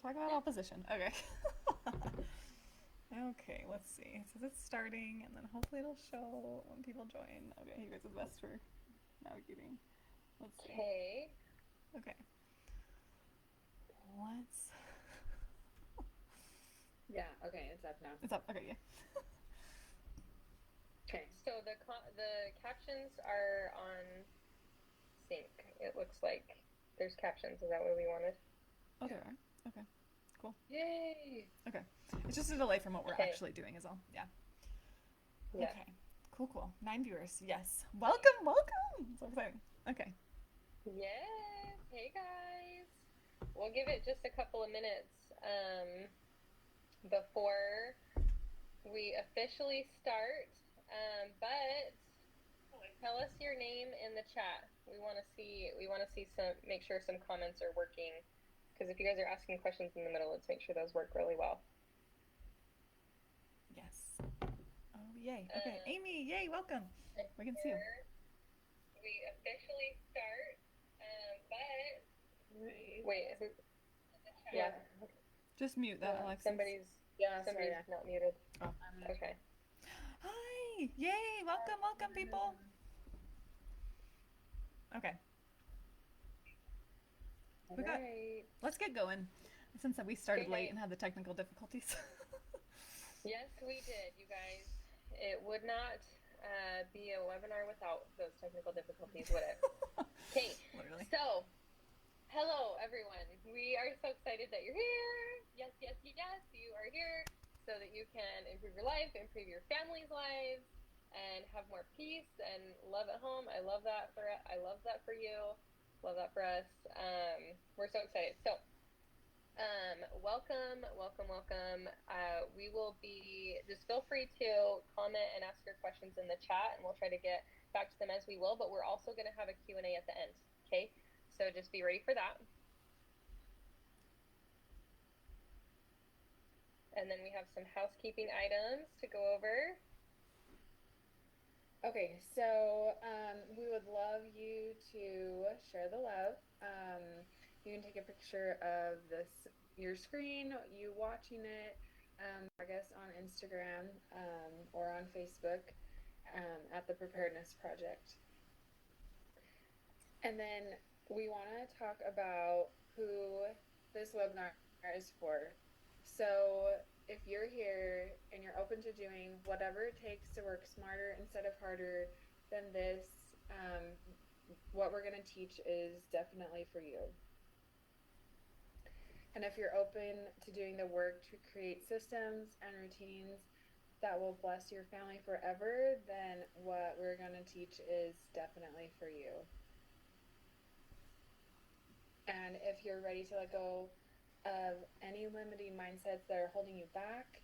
talk about opposition. Okay. Okay, let's see. It says it's starting, and then hopefully it'll show when people join. Okay, you guys are the best for navigating. Let's see. Okay. Okay. Let's. Yeah, okay, it's up now. It's up. Okay, yeah. Okay. So the captions are on sync. It looks like there's captions. Is that what we wanted? Oh, there are. Okay. Cool. Yay! Okay. It's just a delay from what we're Okay. actually doing, is all. Yeah. Yeah. Okay. Cool, cool. 9 viewers. Yes. Welcome, welcome. So exciting. Okay. Yes. Hey guys. We'll give it just a couple of minutes before we officially start. But tell us your name in the chat. We want to see make sure some comments are working. Because if you guys are asking questions in the middle, let's make sure those work really well. Yes. Oh, yay. Okay. Amy, yay, welcome. We can see you. We officially start. But wait, is it? Yeah. Just mute that, Alexis. Somebody's not muted. Oh. Okay. Hi! Yay! Welcome, welcome, people. Okay. Let's get going. Since we started late and had the technical difficulties. Yes, we did, you guys. It would not be a webinar without those technical difficulties, would it? Okay. Literally. So, hello, everyone. We are so excited that you're here. Yes, yes, yes, you are here so that you can improve your life, improve your family's lives, and have more peace and love at home. I love that for you. Love that for us. We're so excited. So, welcome. We will be, just feel free to comment and ask your questions in the chat, and we'll try to get back to them as we will, but we're also going to have a Q&A at the end, okay? So just be ready for that. And then we have some housekeeping items to go over. Okay, so we would love you to share the love. You can take a picture of your screen, you watching it, I guess on Instagram or on Facebook at the Preparedness Project. And then we want to talk about who this webinar is for. So if you're here and you're open to doing whatever it takes to work smarter instead of harder than this, what we're going to teach is definitely for you. And if you're open to doing the work to create systems and routines that will bless your family forever, then what we're going to teach is definitely for you. And if you're ready to let go of any limiting mindsets that are holding you back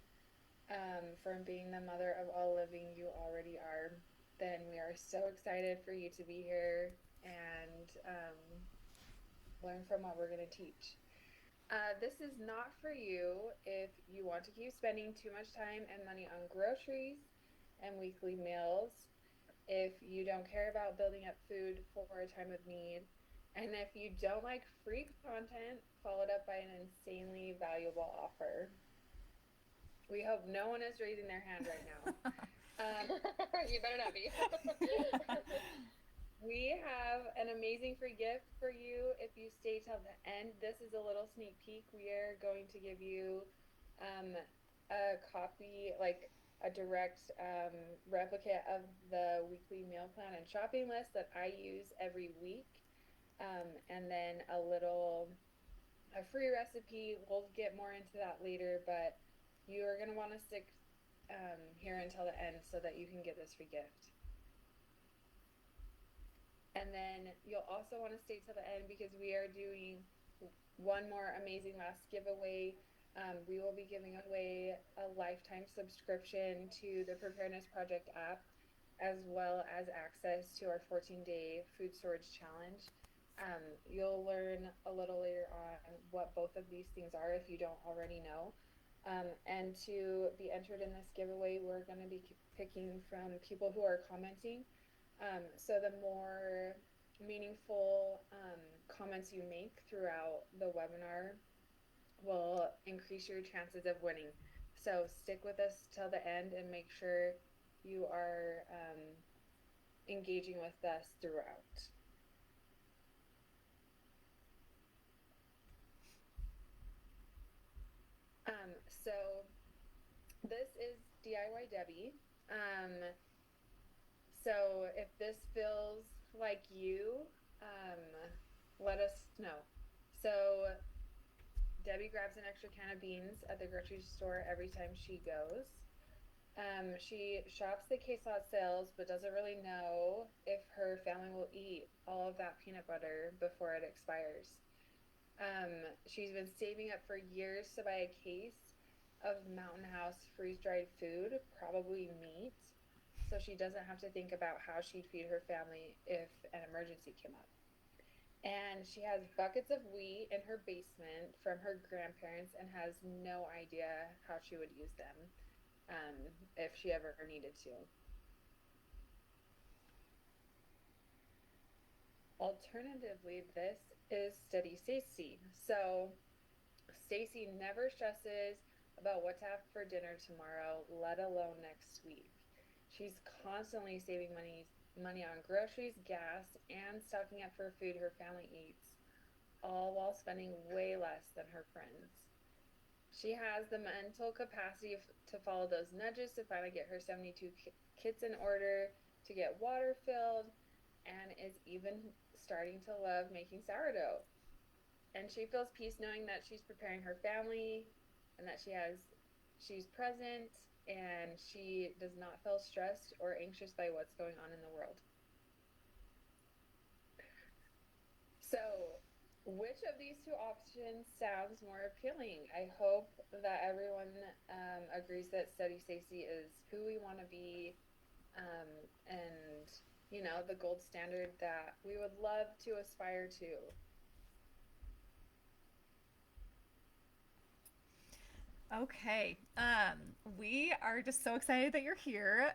from being the mother of all living you already are, then we are so excited for you to be here and learn from what we're going to teach. This is not for you if you want to keep spending too much time and money on groceries and weekly meals, if you don't care about building up food for a time of need, and if you don't like free content followed up by an insanely valuable offer. We hope no one is raising their hand right now. You better not be. We have an amazing free gift for you if you stay till the end. This is a little sneak peek. We are going to give you a copy, like a direct replicate of the weekly meal plan and shopping list that I use every week. And then a free recipe. We'll get more into that later, but you are going to want to stick here until the end so that you can get this free gift. And then you'll also want to stay till the end because we are doing one more amazing last giveaway. We will be giving away a lifetime subscription to the Preparedness Project app, as well as access to our 14-day food storage challenge. You'll learn a little later on what both of these things are if you don't already know. And to be entered in this giveaway, we're going to be picking from people who are commenting. So the more meaningful comments you make throughout the webinar, will increase your chances of winning. So stick with us till the end and make sure you are engaging with us throughout. So this is DIY Debbie. Um, so if this feels like you, um, let us know. So Debbie grabs an extra can of beans at the grocery store every time she goes. She shops the case lot sales, but doesn't really know if her family will eat all of that peanut butter before it expires. She's been saving up for years to buy a case of Mountain House freeze dried food, probably meat, so she doesn't have to think about how she'd feed her family if an emergency came up. And she has buckets of wheat in her basement from her grandparents and has no idea how she would use them um, if she ever needed to. Alternatively, this is Steady Stacy. So Stacy never stresses about what to have for dinner tomorrow, let alone next week. She's constantly saving money on groceries, gas, and stocking up for food her family eats, all while spending way less than her friends. She has the mental capacity to follow those nudges to finally get her 72 kits in order, to get water filled, and is even starting to love making sourdough. And she feels peace knowing that she's preparing her family and that she's present and she does not feel stressed or anxious by what's going on in the world. So, which of these two options sounds more appealing? I hope that everyone agrees that Steady Stacy is who we want to be, and the gold standard that we would love to aspire to. Okay. We are just so excited that you're here.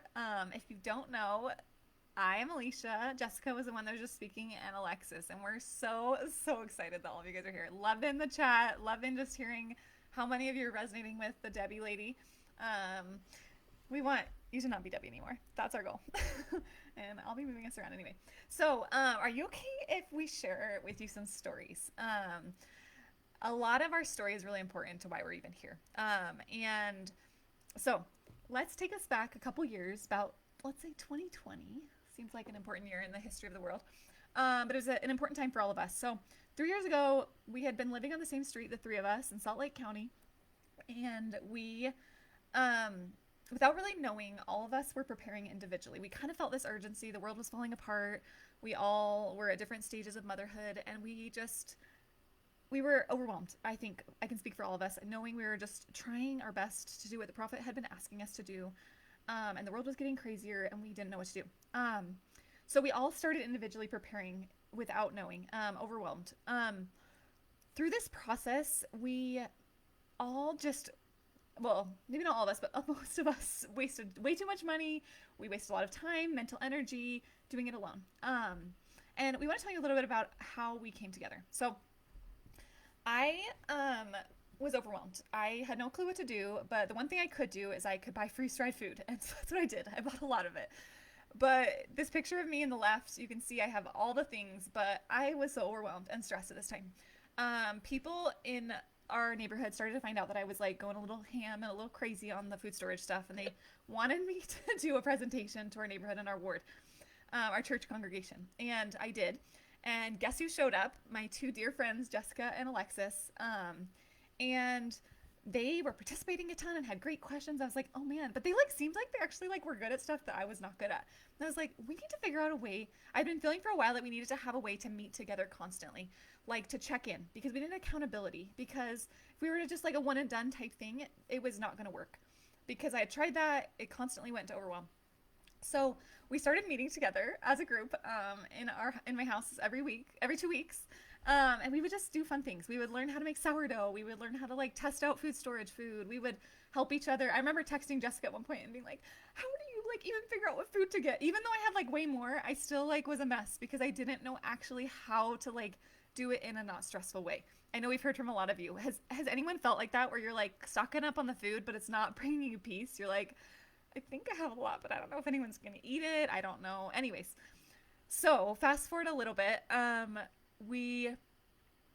If you don't know, I am Alicia. Jessica was the one that was just speaking, and Alexis. And we're so, so excited that all of you guys are here. Loving the chat. Loving just hearing how many of you are resonating with the Debbie lady. We want you to not be Debbie anymore. That's our goal. And I'll be moving us around anyway. So, are you okay if we share with you some stories? A lot of our story is really important to why we're even here. And so let's take us back a couple years, about, let's say 2020. Seems like an important year in the history of the world. But it was an important time for all of us. So 3 years ago, we had been living on the same street, the three of us, in Salt Lake County. And we, without really knowing, all of us were preparing individually. We kind of felt this urgency. The world was falling apart. We all were at different stages of motherhood. And we were overwhelmed. I think I can speak for all of us, knowing we were just trying our best to do what the prophet had been asking us to do. And the world was getting crazier and we didn't know what to do. So we all started individually preparing without knowing, overwhelmed. Through this process, we all well, maybe not all of us, but most of us wasted way too much money. We wasted a lot of time, mental energy doing it alone. And we want to tell you a little bit about how we came together. So I was overwhelmed. I had no clue what to do, but the one thing I could do is I could buy freeze-dried food, and so that's what I did. I bought a lot of it. But this picture of me in the left, you can see I have all the things, but I was so overwhelmed and stressed at this time. People in our neighborhood started to find out that I was like going a little ham and a little crazy on the food storage stuff, and they wanted me to do a presentation to our neighborhood and our ward, our church congregation, and I did. And guess who showed up? My two dear friends, Jessica and Alexis. And they were participating a ton and had great questions. I was like, oh man, but they seemed like they actually were good at stuff that I was not good at. And I was like, we need to figure out a way. I'd been feeling for a while that we needed to have a way to meet together constantly, to check in, because we needed accountability. Because if we were just a one and done type thing, it was not going to work. Because I had tried that, it constantly went to overwhelm. So we started meeting together as a group in my house every 2 weeks. And we would just do fun things. We would learn how to make sourdough. We would learn how to test out food storage food. We would help each other. I remember texting Jessica at one point and being like, how do you even figure out what food to get? Even though I had way more, I still was a mess because I didn't know actually how to do it in a not stressful way. I know we've heard from a lot of you. Has anyone felt like that where you're like stocking up on the food, but it's not bringing you peace? You're like, I think I have a lot, but I don't know if anyone's gonna eat it. I don't know. Anyways, so fast forward a little bit. We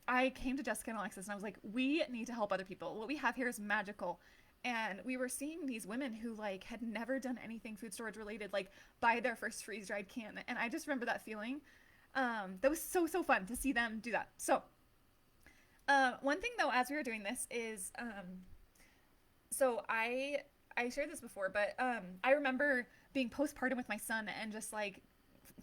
I came to Jessica and Alexis and I was like, we need to help other people. What we have here is magical. And we were seeing these women who like had never done anything food storage related, like buy their first freeze dried can. And I just remember that feeling. That was so fun to see them do that. So one thing though, as we were doing this, is so I shared this before, but I remember being postpartum with my son and just like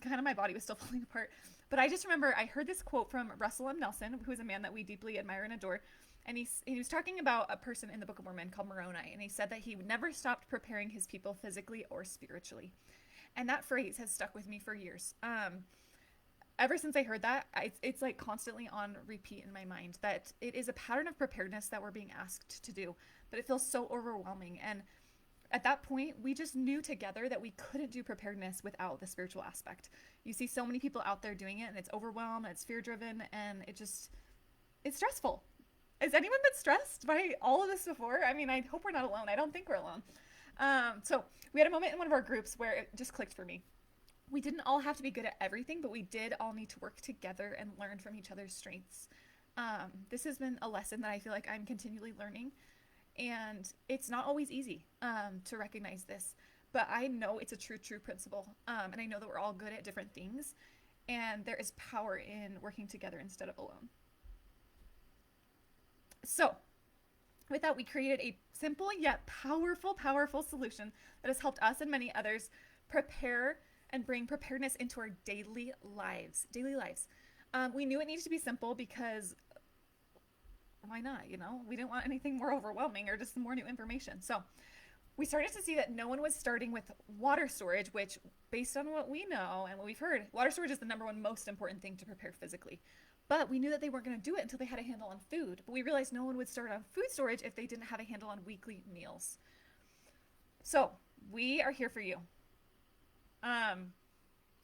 kind of my body was still falling apart. But I just remember I heard this quote from Russell M. Nelson, who is a man that we deeply admire and adore. And he was talking about a person in the Book of Mormon called Moroni. And he said that he never stopped preparing his people physically or spiritually. And that phrase has stuck with me for years. Ever since I heard that, it's like constantly on repeat in my mind that it is a pattern of preparedness that we're being asked to do. But it feels so overwhelming. And at that point, we just knew together that we couldn't do preparedness without the spiritual aspect. You see so many people out there doing it, and it's overwhelmed, and it's fear driven, and it's stressful. Has anyone been stressed by all of this before? I mean, I hope we're not alone. I don't think we're alone. So we had a moment in one of our groups where it just clicked for me. We didn't all have to be good at everything, but we did all need to work together and learn from each other's strengths. This has been a lesson that I feel like I'm continually learning. And it's not always easy to recognize this, but I know it's a true principle. And I know that we're all good at different things, and there is power in working together instead of alone. So, with that, we created a simple yet powerful solution that has helped us and many others prepare and bring preparedness into our daily lives. We knew it needed to be simple because why not? You know, we didn't want anything more overwhelming or just more new information. So we started to see that no one was starting with water storage, which, based on what we know and what we've heard, water storage is the number one most important thing to prepare physically. But we knew that they weren't going to do it until they had a handle on food. But we realized no one would start on food storage if they didn't have a handle on weekly meals. So we are here for you.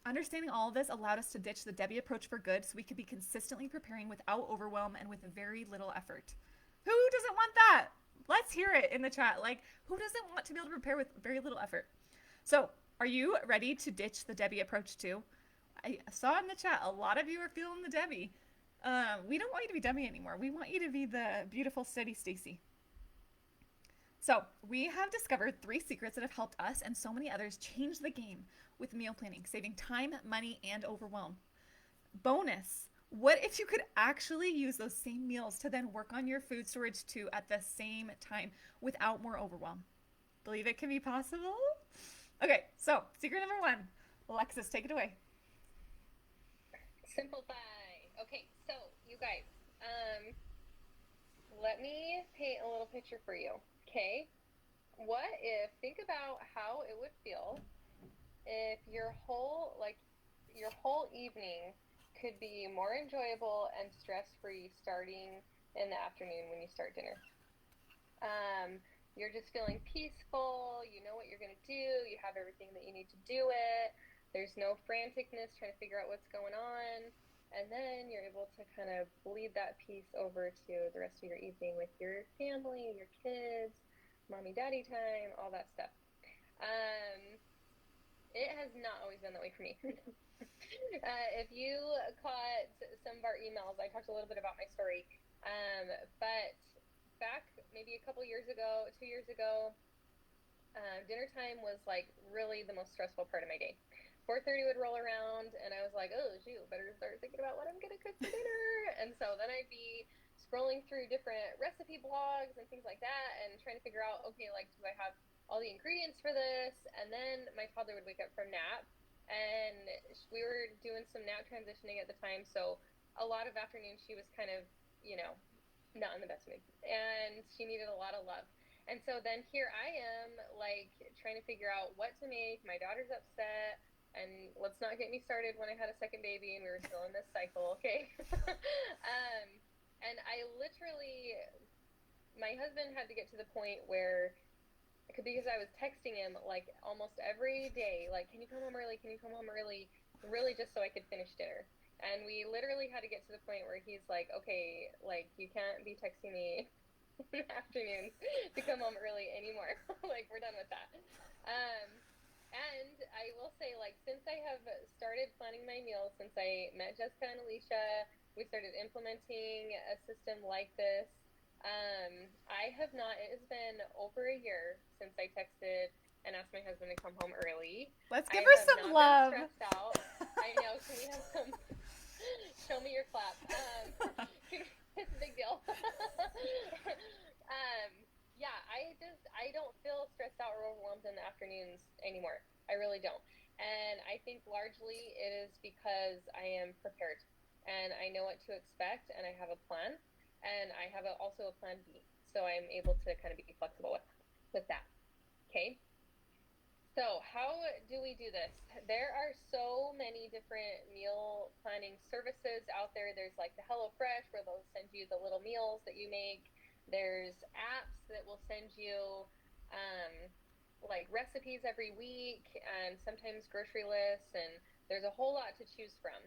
Understanding all of this allowed us to ditch the Debbie approach for good so we could be consistently preparing without overwhelm and with very little effort. Who doesn't want that? Let's hear it in the chat. Like, who doesn't want to be able to prepare with very little effort? So, are you ready to ditch the Debbie approach too? I saw in the chat a lot of you are feeling the Debbie. We don't want you to be Debbie anymore. We want you to be the beautiful, steady Stacy. So, we have discovered 3 secrets that have helped us and so many others change the game with meal planning, saving time, money, and overwhelm. Bonus, what if you could actually use those same meals to then work on your food storage too at the same time without more overwhelm? Believe it can be possible? Okay, so secret number 1. Alexis, take it away. Simplify. Okay, so you guys, let me paint a little picture for you. Okay, think about how it would feel if your whole evening could be more enjoyable and stress-free starting in the afternoon when you start dinner. You're just feeling peaceful, you know what you're going to do, you have everything that you need to do it, there's no franticness trying to figure out what's going on, and then you're able to kind of bleed that peace over to the rest of your evening with your family, your kids, mommy daddy time, all that stuff. It has not always been that way for me. If you caught some of our emails, I talked a little bit about my story. But back maybe a couple years ago, 2 years ago, dinner time was like really the most stressful part of my day. 4:30 would roll around and I was like, oh shoot, better start thinking about what I'm gonna cook for dinner. And so then I'd be scrolling through different recipe blogs and things like that and trying to figure out, okay, like, do I have all the ingredients for this? And then my toddler would wake up from nap, and we were doing some nap transitioning at the time, so a lot of afternoons she was kind of, not in the best mood, and she needed a lot of love. And so then here I am, like, trying to figure out what to make. My daughter's upset, and let's not get me started when I had a second baby and we were still in this cycle, okay? And I literally, my husband had to get to the point where, because I was texting him like almost every day, like, can you come home early? Can you come home early? Really just so I could finish dinner. And we literally had to get to the point where he's like, okay, like, you can't be texting me in the afternoons to come home early anymore. Like, we're done with that. Um, and I will say, like, since I have started planning my meals, since I met Jessica and Alicia, we started implementing a system like this. I have not, it has been over a year since I texted and asked my husband to come home early. Let's give I her have some not been love. stressed out. I know. Can we have some? Show me your clap. It's a big deal. Yeah, I don't feel stressed out or overwhelmed in the afternoons anymore. I really don't. And I think largely it is because I am prepared and I know what to expect and I have a plan and I have also a plan B. So I'm able to kind of be flexible with that. Okay. So, how do we do this? There are so many different meal planning services out there. There's like the HelloFresh where they'll send you the little meals that you make. There's apps that will send you um, like recipes every week and sometimes grocery lists, and there's a whole lot to choose from.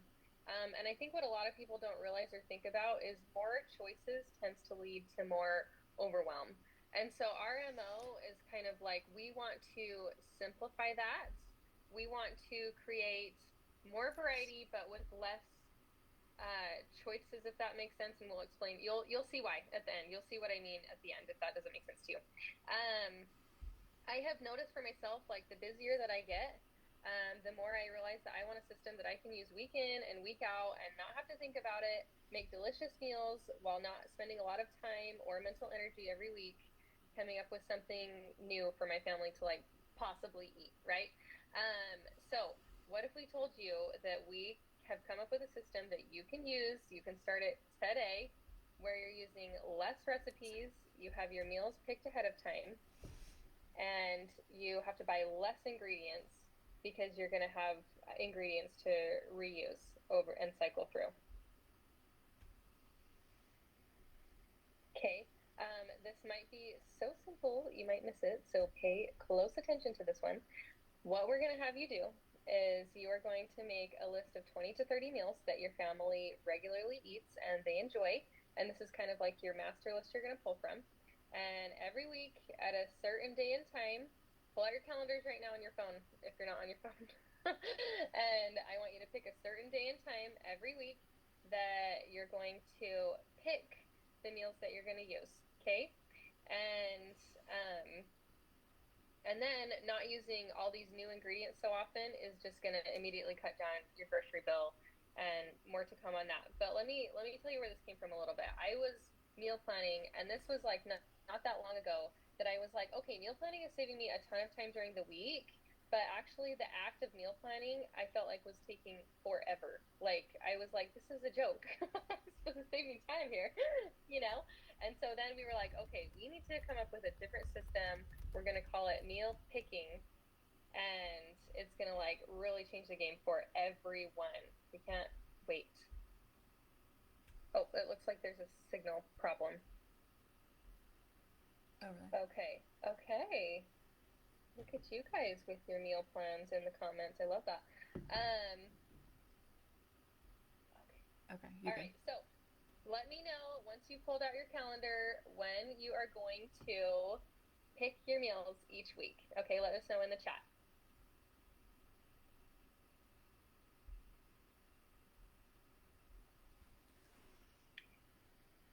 And I think what a lot of people don't realize or think about is more choices tends to lead to more overwhelm. And so our MO is kind of like we want to simplify that. We want to create more variety, but with less choices, if that makes sense. And we'll explain. You'll see why at the end. You'll see what I mean at the end if that doesn't make sense to you. I have noticed for myself, like the busier that I get, the more I realize that I want a system that I can use week in and week out and not have to think about it, make delicious meals while not spending a lot of time or mental energy every week coming up with something new for my family to like possibly eat, right? So what if we told you that we have come up with a system that you can use, you can start it today, where you're using less recipes, you have your meals picked ahead of time, and you have to buy less ingredients because you're going to have ingredients to reuse over and cycle through. Okay, this might be so simple you might miss it, so pay close attention to this one. What we're going to have you do is you are going to make a list of 20 to 30 meals that your family regularly eats and they enjoy. And this is kind of like your master list you're going to pull from. And every week at a certain day and time, pull out your calendars right now on your phone if you're not on your phone. And I want you to pick a certain day and time every week that you're going to pick the meals that you're going to use. Okay? And and then not using all these new ingredients so often is just going to immediately cut down your grocery bill, and more to come on that. But let me tell you where this came from a little bit. I was meal planning, and this was like not that long ago that I was like, okay, meal planning is saving me a ton of time during the week, but actually the act of meal planning I felt like was taking forever. Like I was like, this is a joke. I'm supposed to save me time here, you know? And so then we were like, okay, we need to come up with a different system. We're going to call it meal picking, and it's going to like really change the game for everyone. We can't wait. Oh, it looks like there's a signal problem. Oh, really? Okay. Look at you guys with your meal plans in the comments. I love that. Okay. All right. So let me know once you pulled out your calendar when you are going to pick your meals each week. Okay, let us know in the chat.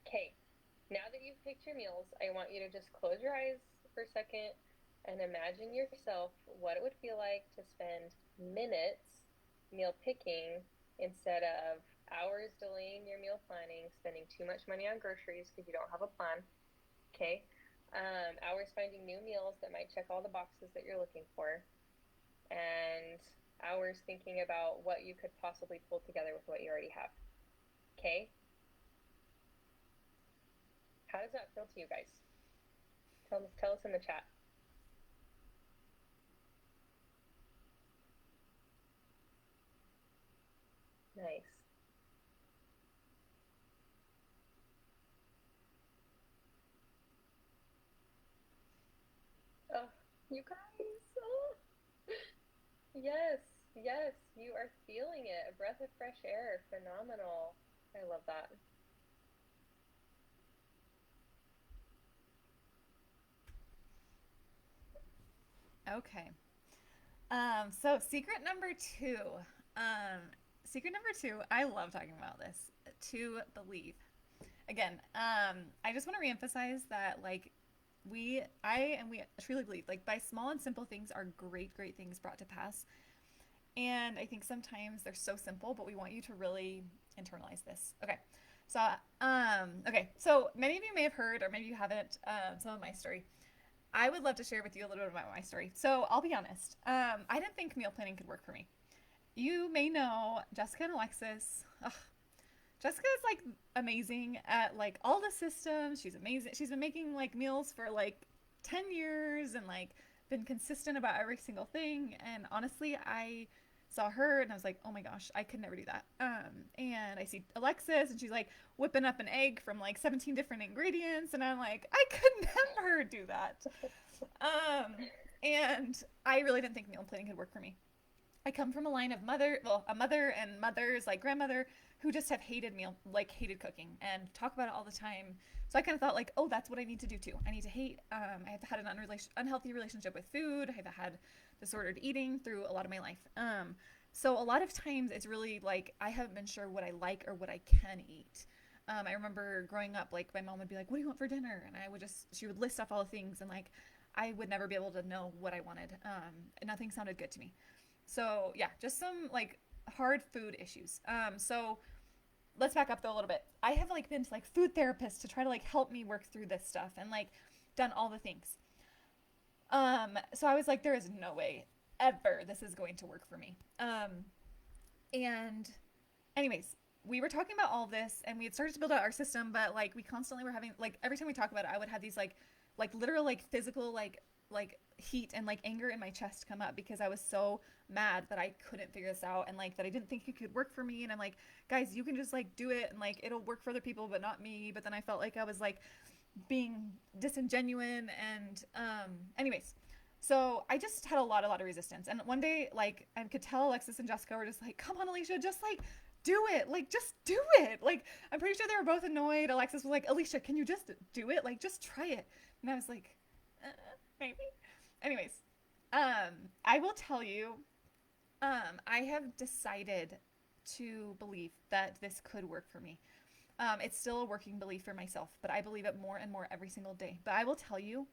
Okay, now that you've picked your meals, I want you to just close your eyes for a second and imagine yourself what it would feel like to spend minutes meal picking instead of hours delaying your meal planning, spending too much money on groceries because you don't have a plan. Okay, hours finding new meals that might check all the boxes that you're looking for, and hours thinking about what you could possibly pull together with what you already have. Okay, how does that feel to you guys? Tell us in the chat. Nice. Oh, you guys. Oh. Yes. Yes, you are feeling it. A breath of fresh air. Phenomenal. I love that. Okay. So secret number two. Um, secret number two. I love talking about this. To believe. Again, I just want to reemphasize that like we truly believe like by small and simple things are great, great things brought to pass. And I think sometimes they're so simple, but we want you to really internalize this. Okay. So, so many of you may have heard, or maybe you haven't, some of my story. I would love to share with you a little bit about my story. So I'll be honest. I didn't think meal planning could work for me. You may know Jessica and Alexis. Ugh, Jessica is like amazing at like all the systems. She's amazing. She's been making like meals for like 10 years and like been consistent about every single thing. And honestly, I saw her and I was like, oh my gosh, I could never do that. And I see Alexis and she's like whipping up an egg from like 17 different ingredients. And I'm like, I could never do that. Um, and I really didn't think meal planning could work for me. I come from a line of a mother and mothers, like grandmother, who just have hated cooking and talk about it all the time. So I kind of thought like, oh, that's what I need to do too. I need to hate. I have had an unhealthy relationship with food. I've had disordered eating through a lot of my life. So a lot of times it's really like I haven't been sure what I like or what I can eat. I remember growing up, like my mom would be like, "What do you want for dinner?" And she would list off all the things, and like I would never be able to know what I wanted. Nothing sounded good to me. So yeah, just some like hard food issues. So let's back up though a little bit. I have like been to like food therapists to try to like help me work through this stuff and like done all the things. So I was like, there is no way ever this is going to work for me. And anyways, we were talking about all this and we had started to build out our system, but like we constantly were having like every time we talk about it, I would have these like literal like physical like heat and like anger in my chest come up because I was so mad that I couldn't figure this out and like that I didn't think it could work for me and I'm like, guys, you can just like do it and like it'll work for other people but not me. But then I felt like I was like being disingenuine and anyways. So I just had a lot of resistance. And one day, like, I could tell Alexis and Jessica were just like, come on, Alicia, just like do it. Like, just do it. Like, I'm pretty sure they were both annoyed. Alexis was like, Alicia, can you just do it? Like, just try it. And I was like, uh, maybe. Anyways, I will tell you, I have decided to believe that this could work for me. It's still a working belief for myself, but I believe it more and more every single day. But I will tell you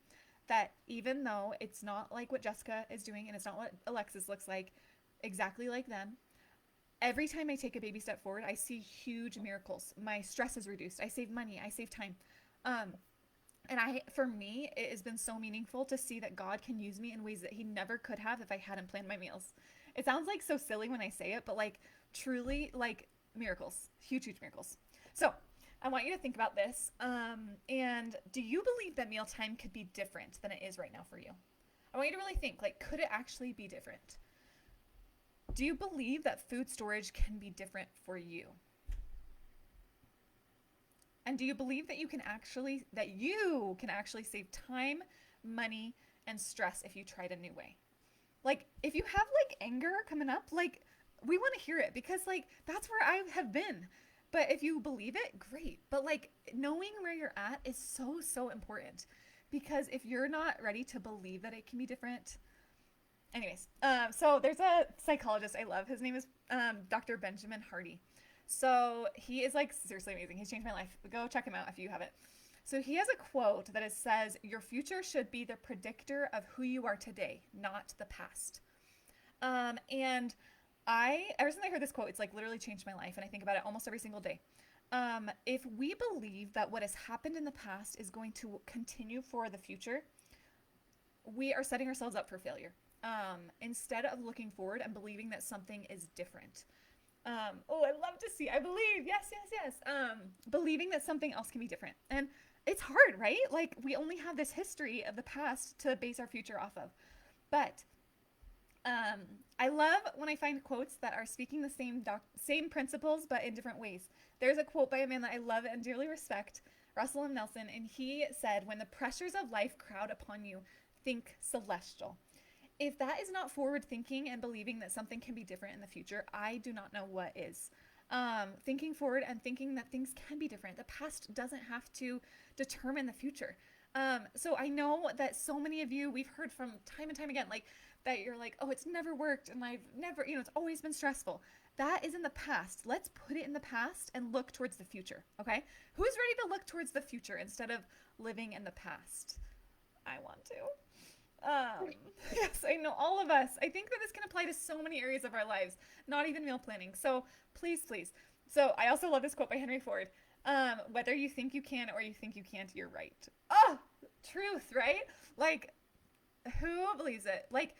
that even though it's not like what Jessica is doing and it's not what Alexis looks like exactly like them, every time I take a baby step forward, I see huge miracles. My stress is reduced. I save money. I save time. Um, for me, it has been so meaningful to see that God can use me in ways that He never could have if I hadn't planned my meals. It sounds like so silly when I say it, but like truly, like miracles, huge, huge miracles. So I want you to think about this. And do you believe that mealtime could be different than it is right now for you? I want you to really think, like, could it actually be different? Do you believe that food storage can be different for you? And do you believe that you can actually save time, money, and stress if you tried a new way? Like, if you have like anger coming up, like we want to hear it because like that's where I have been. But if you believe it, great. But like knowing where you're at is so so important because if you're not ready to believe that it can be different, anyways. So there's a psychologist I love. His name is Dr. Benjamin Hardy. So he is like seriously amazing. He's changed my life. Go check him out if you haven't. So he has a quote that says, "Your future should be the predictor of who you are today, not the past." And ever since I heard this quote, it's like literally changed my life, and I think about it almost every single day. If we believe that what has happened in the past is going to continue for the future, we are setting ourselves up for failure. Instead of looking forward and believing that something is different. I love to see. I believe. Yes, yes, yes. Believing that something else can be different. And it's hard, right? Like we only have this history of the past to base our future off of. But I love when I find quotes that are speaking the same principles but in different ways. There's a quote by a man that I love and dearly respect, Russell M. Nelson, and he said, "When the pressures of life crowd upon you, think celestial." If that is not forward thinking and believing that something can be different in the future, I do not know what is. Thinking forward and thinking that things can be different. The past doesn't have to determine the future. So I know that so many of you, we've heard from time and time again, like that you're like, oh, it's never worked and I've never, it's always been stressful. That is in the past. Let's put it in the past and look towards the future, okay? Who's ready to look towards the future instead of living in the past? I want to. Um, yes, I know all of us. I think that this can apply to so many areas of our lives, not even meal planning. So please, please. So I also love this quote by Henry Ford. Whether you think you can or you think you can't, you're right. Oh, truth, right? Like, who believes it? Like,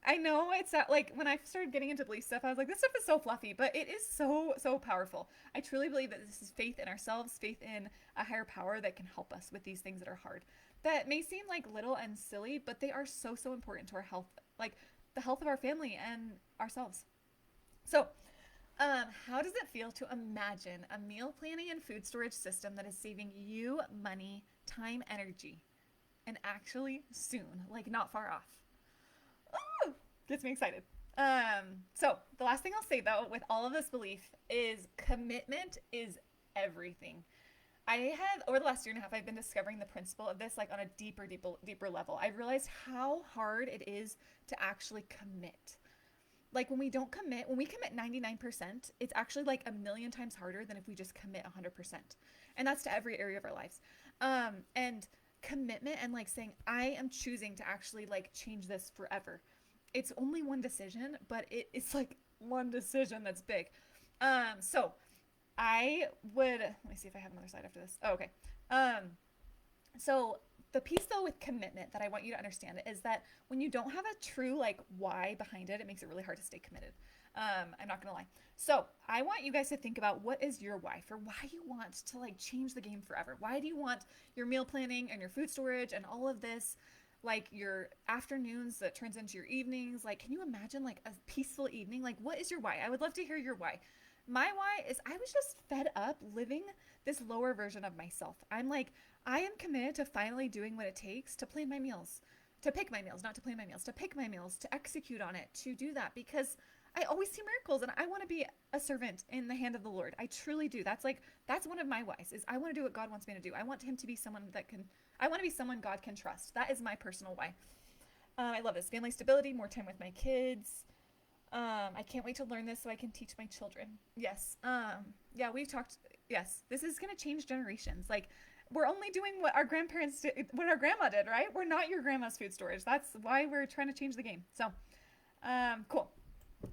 I know it's not, like when I started getting into belief stuff, I was like, this stuff is so fluffy, but it is so, so powerful. I truly believe that this is faith in ourselves, faith in a higher power that can help us with these things that are hard. That may seem like little and silly, but they are so, so important to our health, like the health of our family and ourselves. So, how does it feel to imagine a meal planning and food storage system that is saving you money, time, energy, and actually soon, like not far off? Ooh, gets me excited. So the last thing I'll say though, with all of this belief, is commitment is everything. I have over the last year and a half, I've been discovering the principle of this like on a deeper level. I've realized how hard it is to actually commit. Like when we don't commit, when we commit 99%, it's actually like a million times harder than if we just commit 100%. And that's to every area of our lives. And commitment and like saying, I am choosing to actually like change this forever. It's only one decision, but it's like one decision that's big. So I would, let me see if I have another slide after this. Oh, okay. Um, so the piece though with commitment that I want you to understand is that when you don't have a true like why behind it, it makes it really hard to stay committed. I'm not gonna lie. So I want you guys to think about what is your why for why you want to like change the game forever. Why do you want your meal planning and your food storage and all of this, like your afternoons that turns into your evenings? Like, can you imagine like a peaceful evening? Like, what is your why? I would love to hear your why. My why is I was just fed up living this lower version of myself. I'm like, I am committed to finally doing what it takes to plan my meals, to pick my meals, not to plan my meals, to pick my meals, to execute on it, to do that because I always see miracles and I want to be a servant in the hand of the Lord. I truly do. That's one of my whys is I want to do what God wants me to do. I want him to be someone that can, I want to be someone God can trust. That is my personal why. I love this. Family stability, more time with my kids. I can't wait to learn this so I can teach my children. Yes. Yeah, we've talked. Yes, this is going to change generations. Like, we're only doing what our grandparents did, what our grandma did, right? We're not your grandma's food storage. That's why we're trying to change the game. So, cool.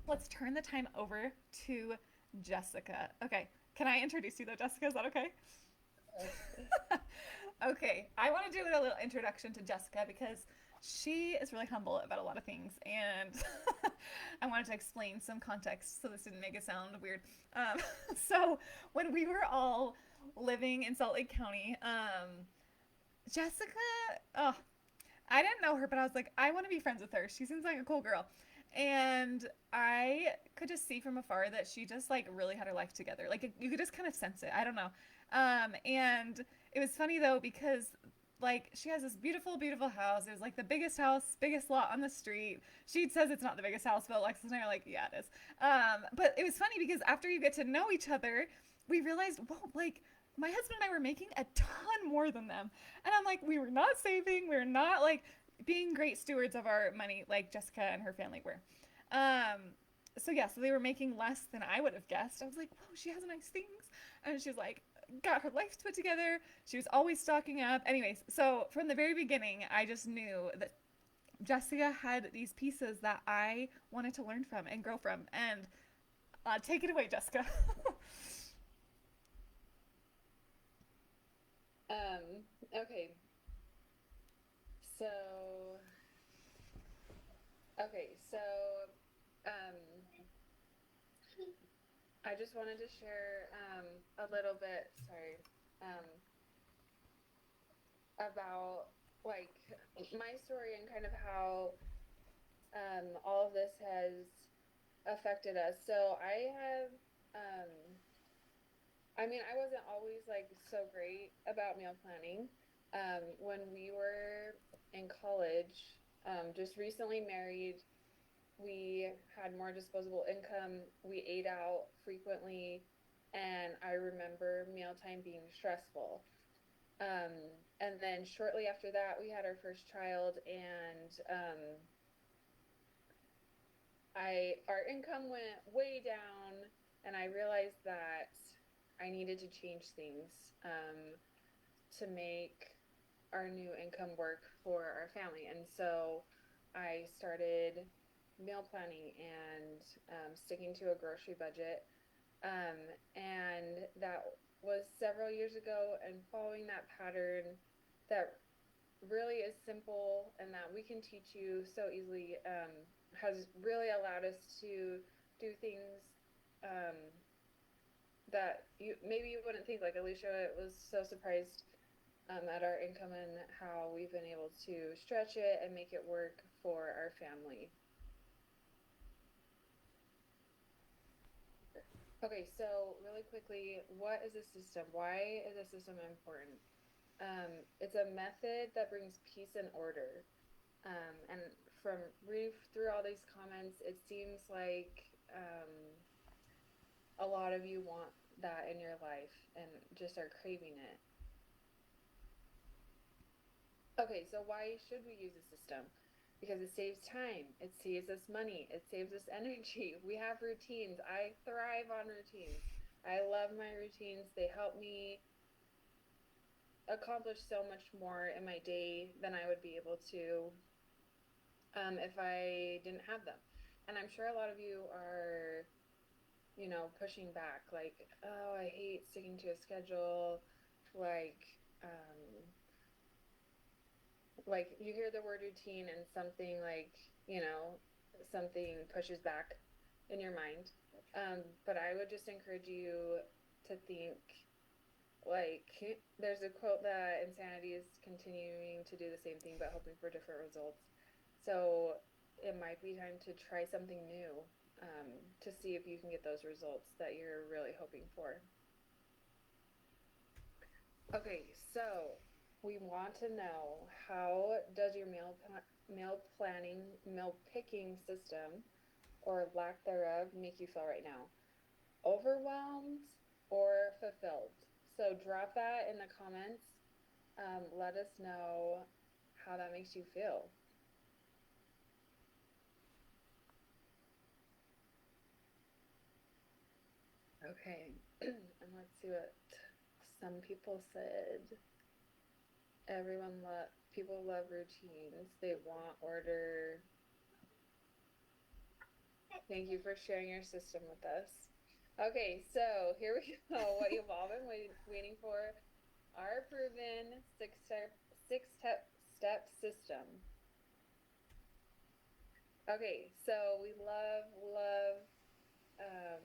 Let's turn the time over to Jessica. Okay. Can I introduce you though, Jessica? Is that okay? Okay. I want to do a little introduction to Jessica because she is really humble about a lot of things, and I wanted to explain some context so this didn't make it sound weird. Um, so when we were all living in Salt Lake County, Jessica, oh, I didn't know her, but I was like, I want to be friends with her. She seems like a cool girl. And I could just see from afar that she just like really had her life together. Like you could just kind of sense it. I don't know. And it was funny though because like she has this beautiful, beautiful house. It was like the biggest house, biggest lot on the street. She says it's not the biggest house, but Alexis and I are like, yeah, it is. But it was funny because after you get to know each other, we realized, whoa, like my husband and I were making a ton more than them. And I'm like, we were not saving. We were not like being great stewards of our money like Jessica and her family were. So yeah, so they were making less than I would have guessed. I was like, whoa, she has nice things. And she's like, got her life put together. She was always stocking up. Anyways, so from the very beginning, I just knew that Jessica had these pieces that I wanted to learn from and grow from. And take it away, Jessica. Okay. So, so, um, I just wanted to share, a little bit, sorry, about like my story and kind of how, all of this has affected us. So um, I mean, I wasn't always like so great about meal planning. When we were in college, Just recently married, we had more disposable income. We ate out frequently, and I remember mealtime being stressful. Um, and then shortly after that, we had our first child, and our income went way down, and I realized that I needed to change things to make our new income work for our family. And so I started meal planning and sticking to a grocery budget. Um, and that was several years ago, and following that pattern that really is simple and that we can teach you so easily has really allowed us to do things um, that you maybe you wouldn't think. Like Alicia was so surprised at our income and how we've been able to stretch it and make it work for our family. Okay, so really quickly, what is a system? Why is a system important? It's a method that brings peace and order. And from reading through all these comments, it seems like a lot of you want that in your life and just are craving it. Okay, so why should we use a system? Because it saves time, it saves us money, it saves us energy. We have routines. I thrive on routines. I love my routines. They help me accomplish so much more in my day than I would be able to if I didn't have them. And I'm sure a lot of you are, pushing back, like, oh, I hate sticking to a schedule. Like, um, like you hear the word routine and something like, you know, something pushes back in your mind. But I would just encourage you to think like there's a quote that insanity is continuing to do the same thing but hoping for different results. So it might be time to try something new to see if you can get those results that you're really hoping for. Okay, so we want to know, how does your meal planning, meal picking system, or lack thereof, make you feel right now? Overwhelmed or fulfilled? So drop that in the comments. Let us know how that makes you feel. Okay, and let's see what some people said. People love routines. They want order. Thank you for sharing your system with us. Okay, so here we go. What you've all been waiting for: our proven six step system. Okay, so we love um,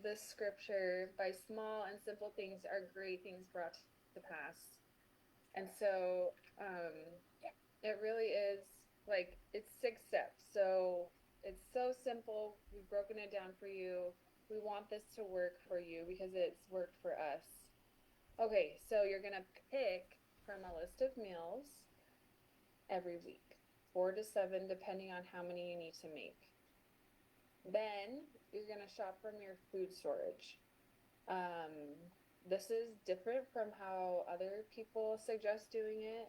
this scripture. By small and simple things are great things brought to pass. And so um, it really is, like, it's 6 steps. So it's so simple. We've broken it down for you. We want this to work for you because it's worked for us. Okay, so you're going to pick from a list of meals every week, 4 to 7, depending on how many you need to make. Then you're going to shop from your food storage. This is different from how other people suggest doing it.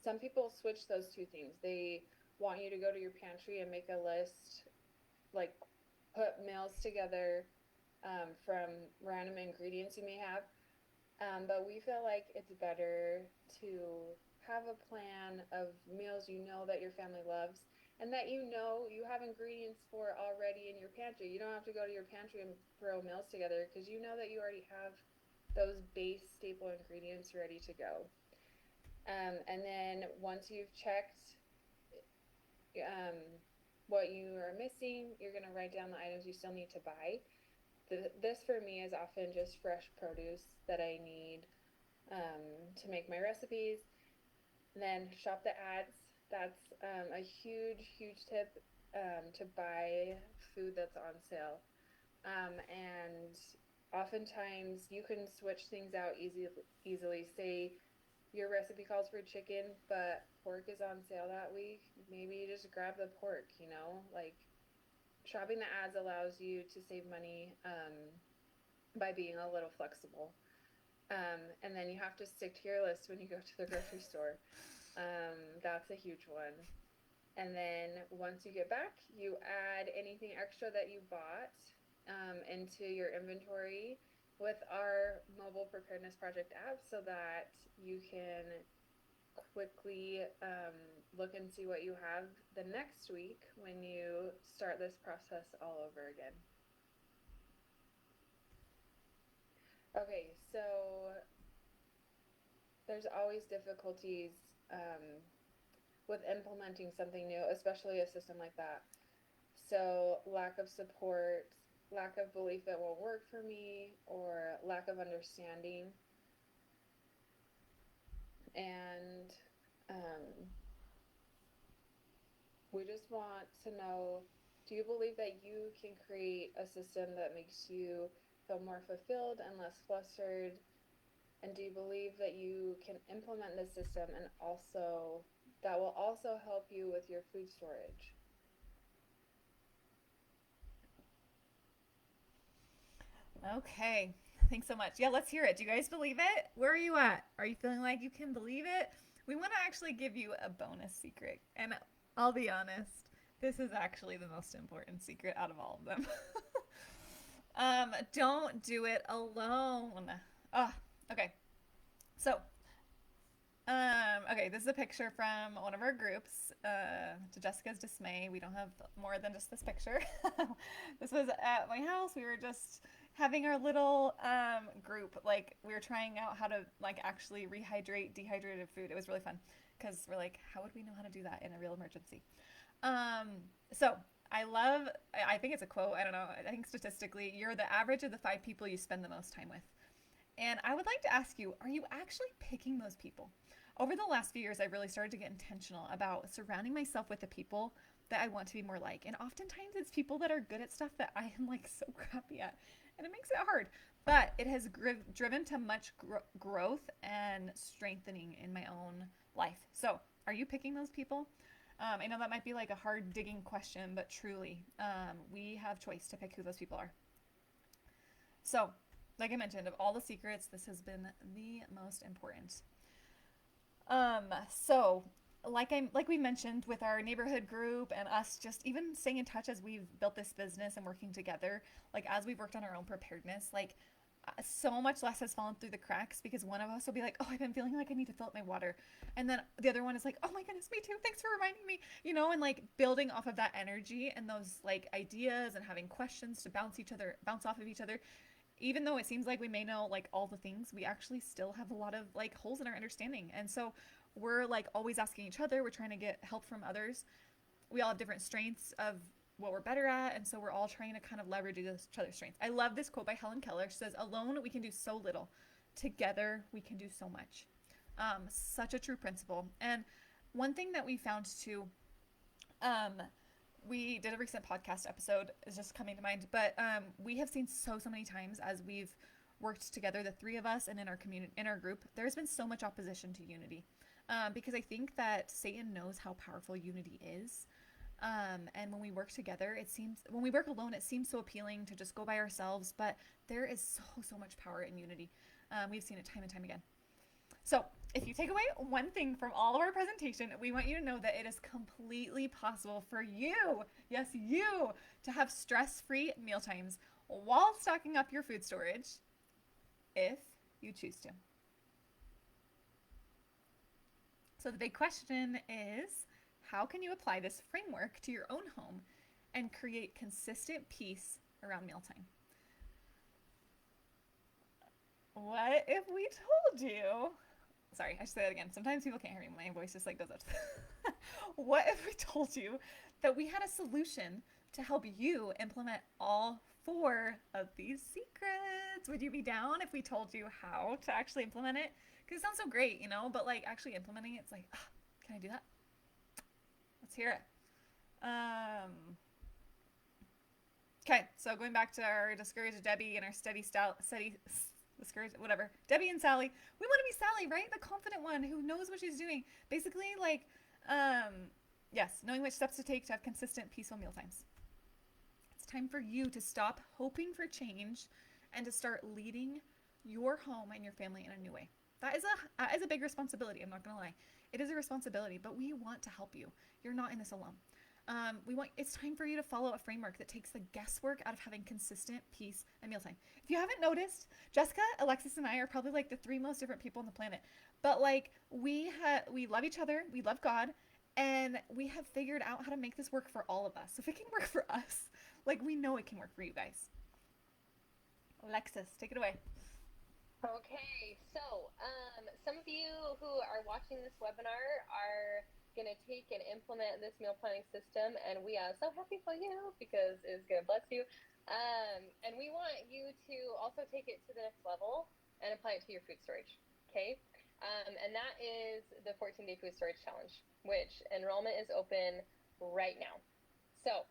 Some people switch those two things. They want you to go to your pantry and make a list, like put meals together from random ingredients you may have. But we feel like it's better to have a plan of meals you know that your family loves and that you know you have ingredients for already in your pantry. You don't have to go to your pantry and throw meals together because you know that you already have those base staple ingredients ready to go. And then once you've checked um, what you are missing, you're going to write down the items you still need to buy. This for me is often just fresh produce that I need to make my recipes. And then shop the ads. That's a huge tip to buy food that's on sale. And oftentimes you can switch things out easily. Say your recipe calls for chicken, but pork is on sale that week, maybe you just grab the pork, you know? Like, shopping the ads allows you to save money by being a little flexible. And then you have to stick to your list when you go to the grocery store. That's a huge one. And then once you get back, you add anything extra that you bought into your inventory with our mobile preparedness project app so that you can quickly look and see what you have the next week when you start this process all over again. Okay, so there's always difficulties um, with implementing something new, especially a system like that. So, lack of support, lack of belief it will work for me, or lack of understanding. And um, we just want to know, do you believe that you can create a system that makes you feel more fulfilled and less flustered? And do you believe that you can implement this system and also that will also help you with your food storage? Okay. Thanks so much. Yeah, let's hear it. Do you guys believe it? Where are you at? Are you feeling like you can believe it? We want to actually give you a bonus secret. And I'll be honest, this is actually the most important secret out of all of them. Don't do it alone. Oh, okay. So, okay, this is a picture from one of our groups. To Jessica's dismay, we don't have more than just this picture. This was at my house. We were just having our little group. Like we were trying out how to like actually rehydrate dehydrated food. It was really fun because we're like, how would we know how to do that in a real emergency? Um, so I love. I think it's a quote. I don't know. I think statistically, you're the average of the 5 people you spend the most time with. And I would like to ask you, are you actually picking those people? Over the last few years, I've really started to get intentional about surrounding myself with the people that I want to be more like. And oftentimes it's people that are good at stuff that I am like so crappy at. And it makes it hard. But it has driven to much growth and strengthening in my own life. So, are you picking those people? I know that might be like a hard digging question, but truly, we have choice to pick who those people are. So, like I mentioned, of all the secrets, this has been the most important. So like we mentioned with our neighborhood group and us just even staying in touch as we've built this business and working together, like as we've worked on our own preparedness, like so much less has fallen through the cracks because one of us will be like, oh, I've been feeling like I need to fill up my water. And then the other one is like, oh my goodness, me too. Thanks for reminding me, and like building off of that energy and those like ideas and having questions to bounce off of each other. Even though it seems like we may know like all the things, we actually still have a lot of like holes in our understanding. And so we're like always asking each other, we're trying to get help from others. We all have different strengths of what we're better at, and so we're all trying to kind of leverage each other's strengths. I love this quote by Helen Keller. She says, alone we can do so little, together we can do so much. Such a true principle. And one thing that we found too, um, we did a recent podcast episode, is just coming to mind, but we have seen so many times as we've worked together, the three of us and in our community, in our group, there's been so much opposition to unity, because I think that Satan knows how powerful unity is. And when we work together, when we work alone, it seems so appealing to just go by ourselves, but there is so much power in unity. We've seen it time and time again. So if you take away one thing from all of our presentation, we want you to know that it is completely possible for you, yes, you, to have stress-free meal times while stocking up your food storage if you choose to. So the big question is, how can you apply this framework to your own home and create consistent peace around mealtime? What if we told you? Sorry, I should say that again. Sometimes people can't hear me. My voice just like goes up. What if we told you that we had a solution to help you implement all 4 of these secrets? Would you be down if we told you how to actually implement it? Because it sounds so great, but like actually implementing it, it's like, can I do that? Let's hear it. Okay, so going back to our discouraged Debbie and our whatever. Debbie and Sally. We want to be Sally, right? The confident one who knows what she's doing. Basically, like, yes, knowing which steps to take to have consistent, peaceful meal times. It's time for you to stop hoping for change and to start leading your home and your family in a new way. That is a big responsibility. I'm not gonna lie, it is a responsibility, but we want to help you. You're not in this alone. It's time for you to follow a framework that takes the guesswork out of having consistent peace and mealtime. If you haven't noticed, Jessica, Alexis, and I are probably like the three most different people on the planet. But like we love each other, we love God, and we have figured out how to make this work for all of us. So if it can work for us, like we know it can work for you guys. Alexis, take it away. Okay, so some of you who are watching this webinar are going to take and implement this meal planning system, and we are so happy for you because it's going to bless you. And we want you to also take it to the next level and apply it to your food storage. Okay, and that is the 14-day food storage challenge, which enrollment is open right now. So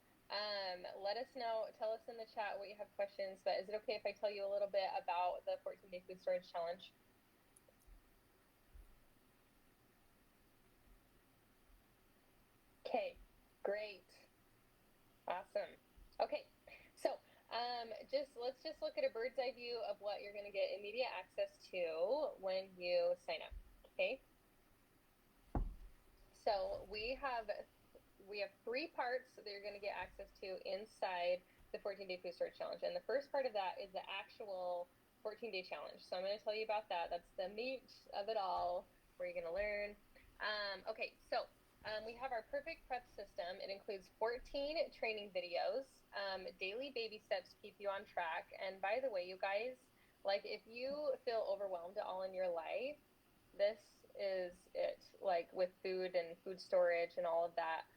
let us know, tell us in the chat what you have questions, but is it okay if I tell you a little bit about the 14-day food storage challenge? Okay, great. Awesome. Okay, so let's just look at a bird's eye view of what you're going to get immediate access to when you sign up. Okay, so we have three parts that you're going to get access to inside the 14-day food storage challenge, and the first part of that is the actual 14-day challenge. So I'm going to tell you about that. That's the meat of it all, where you're going to learn. Okay, so we have our perfect prep system. It includes 14 training videos, daily baby steps to keep you on track. And by the way, you guys, like if you feel overwhelmed at all in your life, this is it. Like with food and food storage and all of that,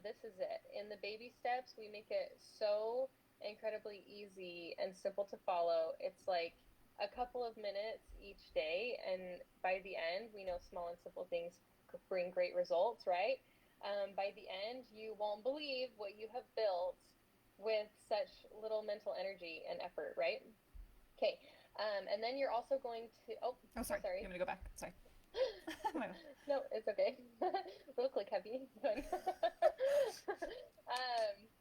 this is it. In the baby steps, we make it so incredibly easy and simple to follow. It's like a couple of minutes each day, and by the end, we know small and simple things bring great results, right? By the end, you won't believe what you have built with such little mental energy and effort, right? Okay, and then you're also going to, Oh, sorry. sorry. You want me to go back? Sorry. No, it's okay. Little click happy.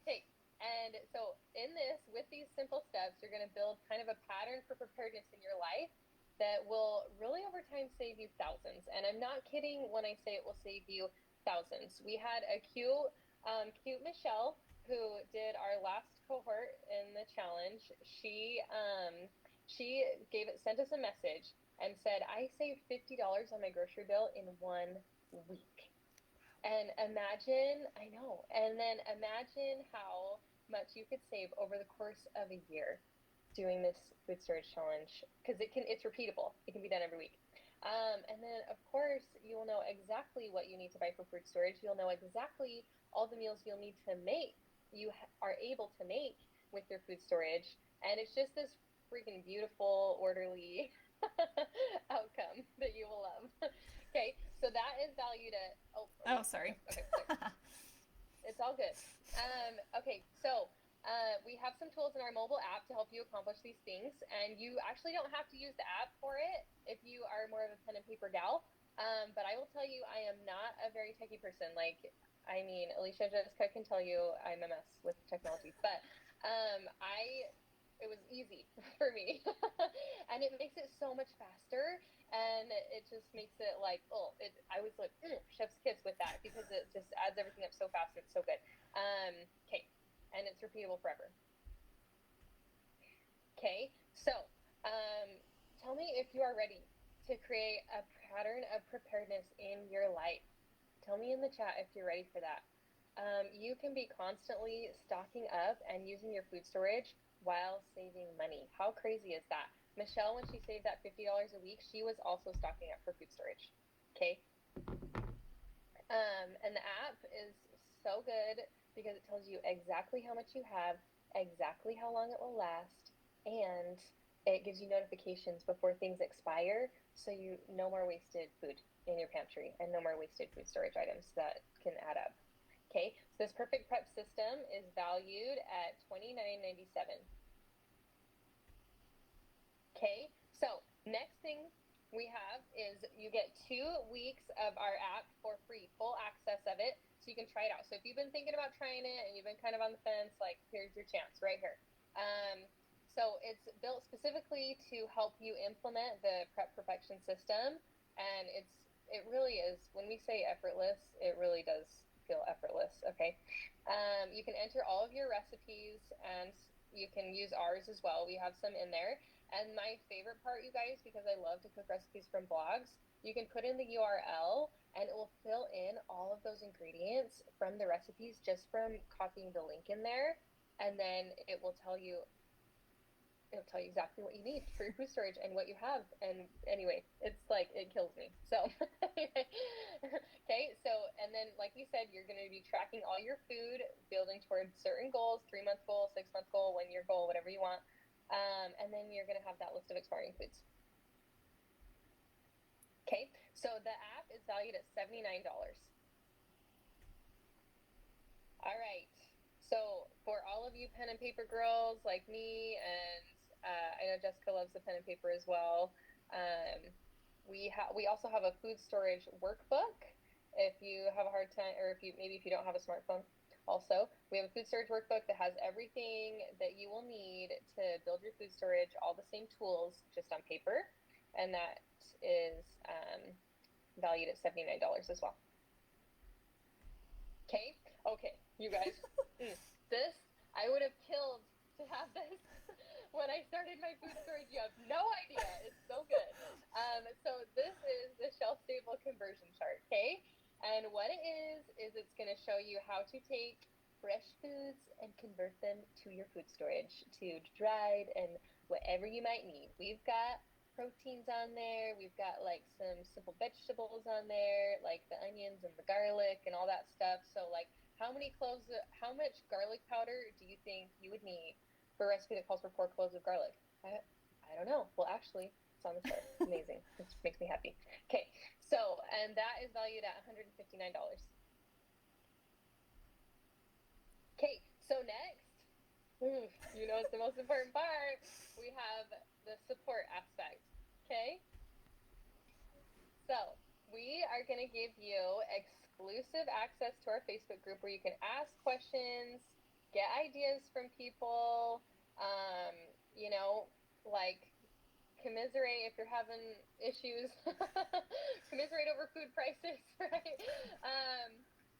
Okay, and so in this, with these simple steps, you're going to build kind of a pattern for preparedness in your life that will really over time save you thousands. And I'm not kidding when I say it will save you thousands. We had a cute Michelle who did our last cohort in the challenge. She sent us a message and said, I saved $50 on my grocery bill in 1 week. And imagine, I know, and then imagine how much you could save over the course of a year doing this food storage challenge, because it's repeatable. It can be done every week. And then, of course, you'll know exactly what you need to buy for food storage. You'll know exactly all the meals you'll need to make, are able to make with your food storage. And it's just this freaking beautiful, orderly outcome that you will love. Okay, so that is valued at sorry. Okay, it's all good. Okay, so we have some tools in our mobile app to help you accomplish these things, and you actually don't have to use the app for it if you are more of a pen and paper gal. But I will tell you, I am not a very techie person. Like, I mean, Alicia Jessica can tell you I'm a mess with technology, but it was easy for me. And it makes it so much faster, and it just makes it like, I was like, chef's kiss with that, because it just adds everything up so fast and it's so good. Okay, and it's repeatable forever. Okay, so tell me if you are ready to create a pattern of preparedness in your life. Tell me in the chat if you're ready for that. You can be constantly stocking up and using your food storage while saving money. How crazy is that? Michelle, when she saved that $50 a week, she was also stocking up for food storage. Okay. And the app is so good because it tells you exactly how much you have, exactly how long it will last, and it gives you notifications before things expire, so you no more wasted food in your pantry and no more wasted food storage items that can add up. Okay, so this perfect prep system is valued at $29.97. Okay, So next thing we have is you get 2 weeks of our app for free, full access of it, so you can try it out. So if you've been thinking about trying it and you've been kind of on the fence, like here's your chance right here. So it's built specifically to help you implement the prep perfection system, and it really is. When we say effortless, it really does feel effortless. Okay, you can enter all of your recipes, and you can use ours as well. We have some in there. And my favorite part, you guys, because I love to cook recipes from blogs, you can put in the URL and it will fill in all of those ingredients from the recipes just from copying the link in there. And then it'll tell you exactly what you need for your food storage and what you have. And anyway, it's like, it kills me. So, okay. So, and then, like you said, you're going to be tracking all your food, building towards certain goals, 3-month goal, 6-month goal, 1-year goal, whatever you want. And then you're going to have that list of expiring foods. Okay. So the app is valued at $79. All right. So for all of you pen and paper girls like me, and I know Jessica loves the pen and paper as well. We also have a food storage workbook. If you have a hard time, or if you don't have a smartphone, also we have a food storage workbook that has everything that you will need to build your food storage, all the same tools, just on paper, and that is valued at $79 as well. Okay, you guys, this I would have killed to have this when I started my food storage. You have no idea. It's so good. So this is the shelf-stable conversion chart, okay? And what it is it's going to show you how to take fresh foods and convert them to your food storage, to dried and whatever you might need. We've got proteins on there. We've got like some simple vegetables on there, like the onions and the garlic and all that stuff. So like, how much garlic powder do you think you would need for a recipe that calls for 4 cloves of garlic? I don't know. Well, actually, it's on the chart. Amazing. It makes me happy. Okay, so, and that is valued at $159. Okay, so next, it's the most important part. We have the support aspect. Okay, so we are going to give you exclusive access to our Facebook group where you can ask questions, get ideas from people, like commiserate if you're having issues, commiserate over food prices, right?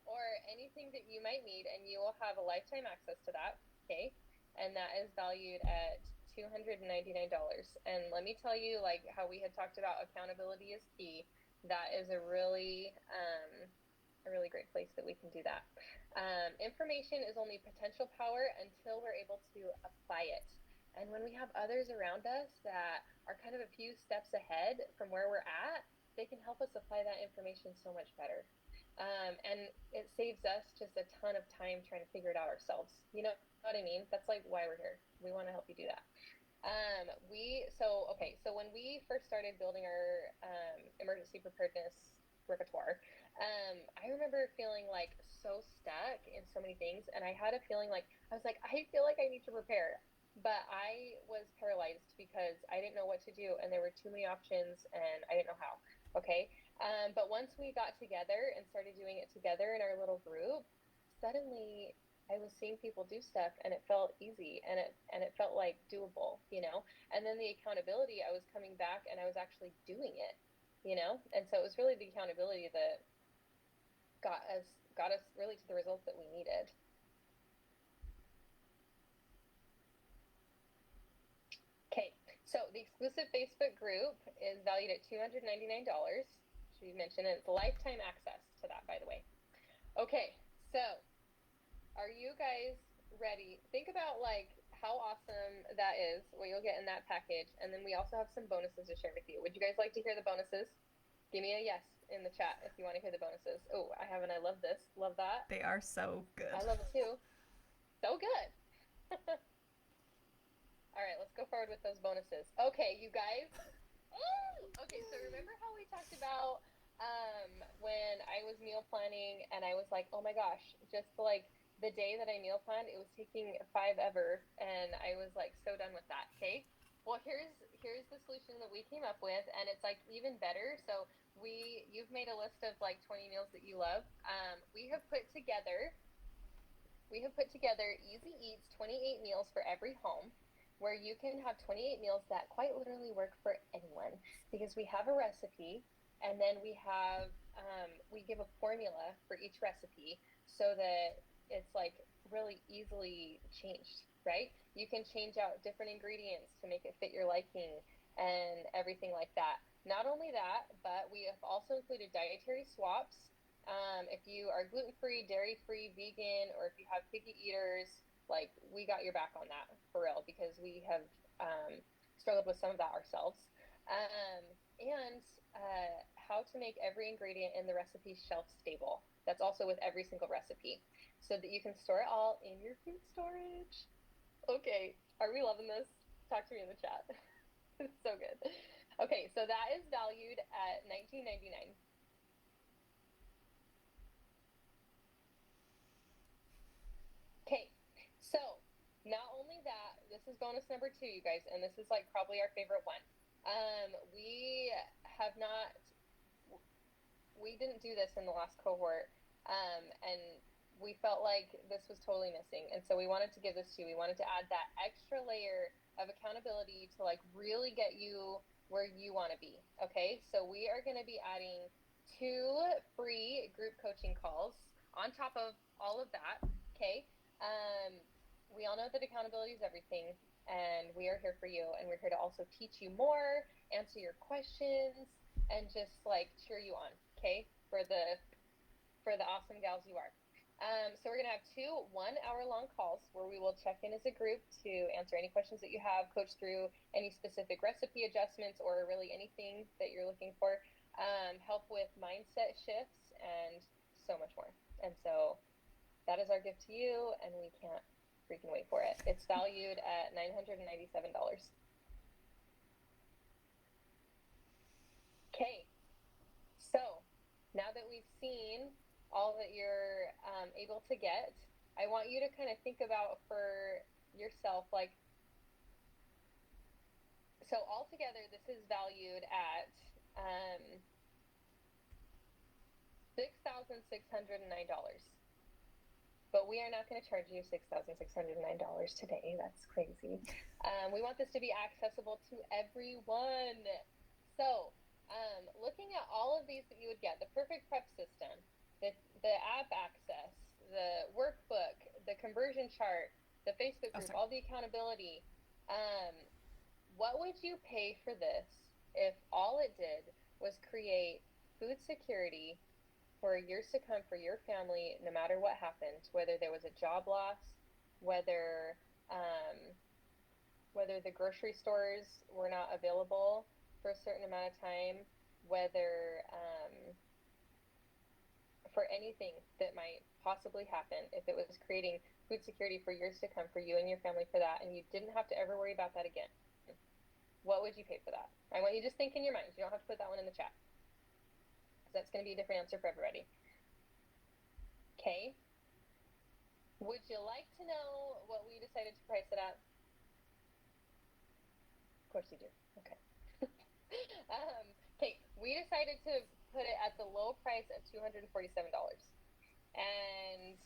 Or anything that you might need, and you will have a lifetime access to that, okay? And that is valued at $299. And let me tell you, like how we had talked about accountability is key, that is a really great place that we can do that. Information is only potential power until we're able to apply it. And when we have others around us that are kind of a few steps ahead from where we're at, they can help us apply that information so much better. And it saves us just a ton of time trying to figure it out ourselves. You know what I mean? That's like why we're here. We want to help you do that. So when we first started building our emergency preparedness repertoire, I remember feeling like so stuck in so many things, and I had a feeling like I feel like I need to prepare, but I was paralyzed because I didn't know what to do, and there were too many options, and I didn't know how. Okay, but once we got together and started doing it together in our little group, suddenly I was seeing people do stuff, and it felt easy, and it felt like doable, And then the accountability, I was coming back, and I was actually doing it, And so it was really the accountability that got us really to the results that we needed. Okay, so the exclusive Facebook group is valued at $299. Should we mention it? It's lifetime access to that, by the way. Okay, so are you guys ready? Think about like how awesome that is, what you'll get in that package, and then we also have some bonuses to share with you. Would you guys like to hear the bonuses? Give me a yes in the chat if you want to hear the bonuses. Oh, I haven't. I love this. Love that. They are so good. I love it too. So good. All right, let's go forward with those bonuses. Okay, you guys. Okay, so remember how we talked about when I was meal planning and I was like, oh my gosh, just like the day that I meal planned, it was taking 5 ever, and I was like so done with that. Okay, Well, here's the solution that we came up with, and it's like even better. So you've made a list of like 20 meals that you love. We have put together Easy Eats 28 meals for every home, where you can have 28 meals that quite literally work for anyone, because we have a recipe, and then we give a formula for each recipe so that it's like really easily changed, right? You can change out different ingredients to make it fit your liking and everything like that. Not only that, but we have also included dietary swaps. If you are gluten free, dairy free, vegan, or if you have picky eaters, like we got your back on that for real, because we have struggled with some of that ourselves. And how to make every ingredient in the recipe shelf stable. That's also with every single recipe, so that you can store it all in your food storage. Okay, are we loving this? Talk to me in the chat. It's so good. Okay, so that is valued at $19.99. Okay, so not only that, this is bonus number 2, you guys, and this is like probably our favorite one. We have not, we didn't do this in the last cohort, and we felt like this was totally missing, and so we wanted to give this to you. We wanted to add that extra layer of accountability to like really get you where you want to be. Okay, so we are going to be adding 2 free group coaching calls on top of all of that. Okay, we all know that accountability is everything, and we are here for you, and we're here to also teach you more, answer your questions, and just like cheer you on. Okay, for the awesome gals you are. So we're gonna have 2 1-hour-long calls where we will check in as a group to answer any questions that you have, coach through any specific recipe adjustments, or really anything that you're looking for, help with mindset shifts, and so much more. And so that is our gift to you, and we can't freaking wait for it. It's valued at $997. Okay, so now that we've seen all that you're able to get, I want you to kind of think about for yourself, like, so altogether this is valued at $6,609. But we are not going to charge you $6,609 today. That's crazy. We want this to be accessible to everyone. So looking at all of these that you would get, the perfect prep system, the app access, the workbook, the conversion chart, the Facebook group, all the accountability, what would you pay for this if all it did was create food security for years to come for your family, no matter what happened, whether there was a job loss, whether the grocery stores were not available for a certain amount of time, whether for anything that might possibly happen, if it was creating food security for years to come for you and your family for that, and you didn't have to ever worry about that again, what would you pay for that? I want you to just think in your mind. You don't have to put that one in the chat, because that's going to be a different answer for everybody. Okay. Would you like to know what we decided to price it at? Of course you do. Okay. Okay, we decided to put it at the low price of $247. And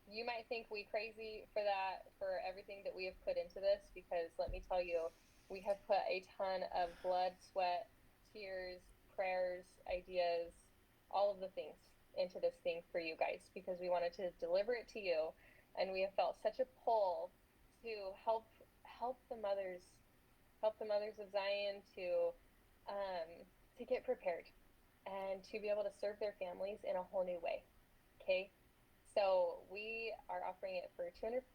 you might think we crazy for that, for everything that we have put into this, because let me tell you, we have put a ton of blood, sweat, tears, prayers, ideas, all of the things into this thing for you guys, because we wanted to deliver it to you, and we have felt such a pull to help the mothers of Zion to get prepared and to be able to serve their families in a whole new way. Okay, so we are offering it for $247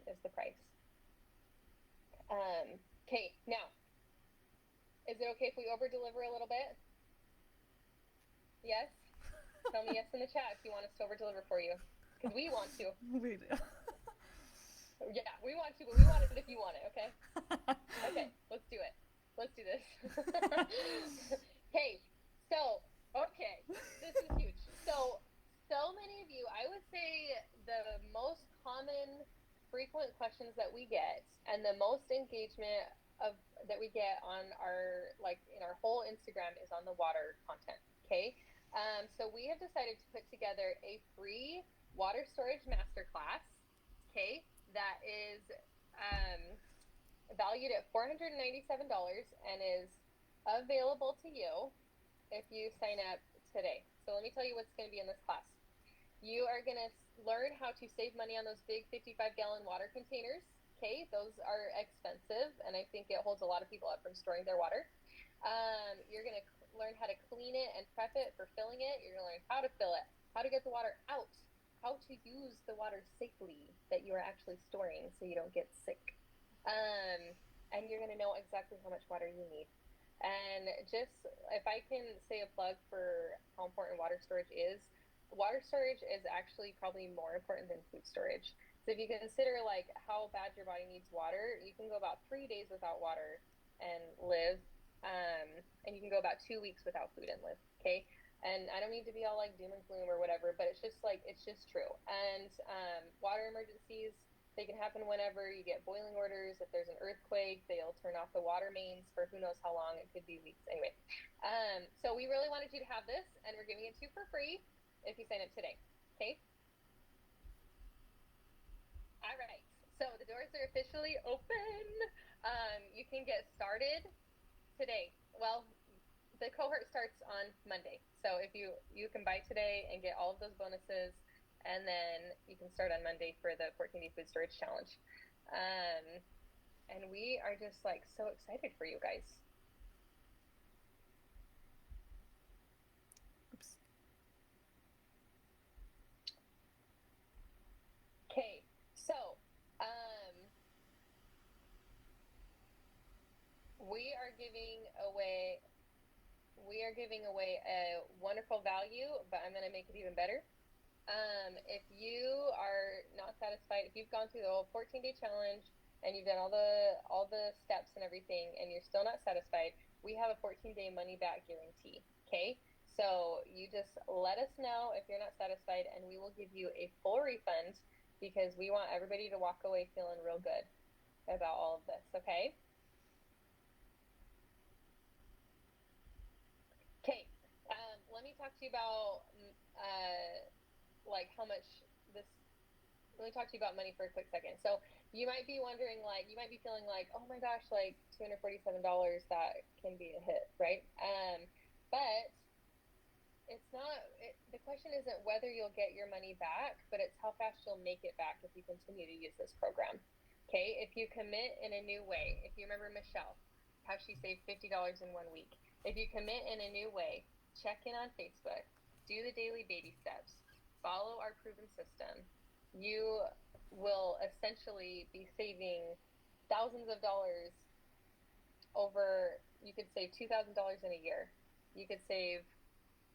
is the price. Okay, now, is it okay if we over deliver a little bit? Yes? Tell me yes in the chat if you want us to over deliver for you, because we want to. We do. Yeah, we want to, but we want it if you want it. Okay. Okay, let's do it. Let's do this. Okay, so this is huge. So many of you, I would say the most common frequent questions that we get and the most engagement our whole Instagram is on the water content. Okay. So we have decided to put together a free water storage masterclass. Okay. That is um, valued at $497 and is available to you if you sign up today. So let me tell you what's going to be in this class. You are going to learn how to save money on those big 55-gallon water containers. Okay, those are expensive, and I think it holds a lot of people up from storing their water. You're going to learn how to clean it and prep it for filling it. You're going to learn how to fill it, how to get the water out, how to use the water safely that you are actually storing so you don't get sick. And you're going to know exactly how much water you need. And just if I can say a plug for how important water storage is actually probably more important than food storage. So if you consider like how bad your body needs water, you can go about 3 days without water and live, and you can go about 2 weeks without food and live. Okay, and I don't mean to be all like doom and gloom or whatever, but it's just true. And water emergencies, they can happen whenever. You get boiling orders. If there's an earthquake, they'll turn off the water mains for who knows how long. It could be weeks. Anyway, so we really wanted you to have this, and we're giving it to you for free if you sign up today. Okay? All right. So the doors are officially open. You can get started today. Well, the cohort starts on Monday. So if you can buy today and get all of those bonuses, and then you can start on Monday for the 14-day food storage challenge. And we are just like so excited for you guys. Oops. Okay, so we are giving away a wonderful value, but I'm going to make it even better. If you are not satisfied, if you've gone through the whole 14-day challenge and you've done all the steps and everything, and you're still not satisfied, we have a 14-day money-back guarantee. Okay, so you just let us know if you're not satisfied, and we will give you a full refund because we want everybody to walk away feeling real good about all of this. Okay. Okay. Let me talk to you about like how much this. Let me talk to you about money for a quick second. So you might be wondering, like, you might be feeling like, oh my gosh, like $247, that can be a hit, right? But it's not. The question isn't whether you'll get your money back, but it's how fast you'll make it back if you continue to use this program. Okay, if you commit in a new way, if you remember Michelle, how she saved $50 in 1 week. If you commit in a new way, check in on Facebook, do the daily baby steps, follow our proven system, you will essentially be saving thousands of dollars over. You could save $2,000 in a year. You could save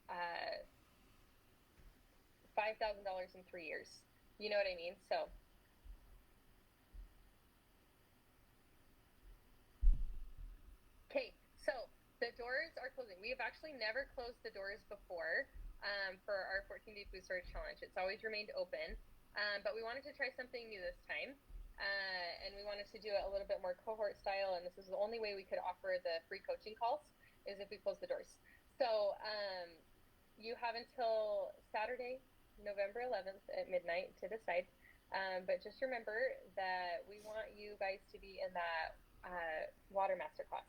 $5,000 in 3 years. You know what I mean? So okay, so the doors are closing. We have actually never closed the doors before for our 14-day food storage challenge. It's always remained open, but we wanted to try something new this time, and we wanted to do it a little bit more cohort style, and this is the only way we could offer the free coaching calls is if we close the doors. So you have until Saturday, November 11th at midnight to decide, but just remember that we want you guys to be in that water masterclass.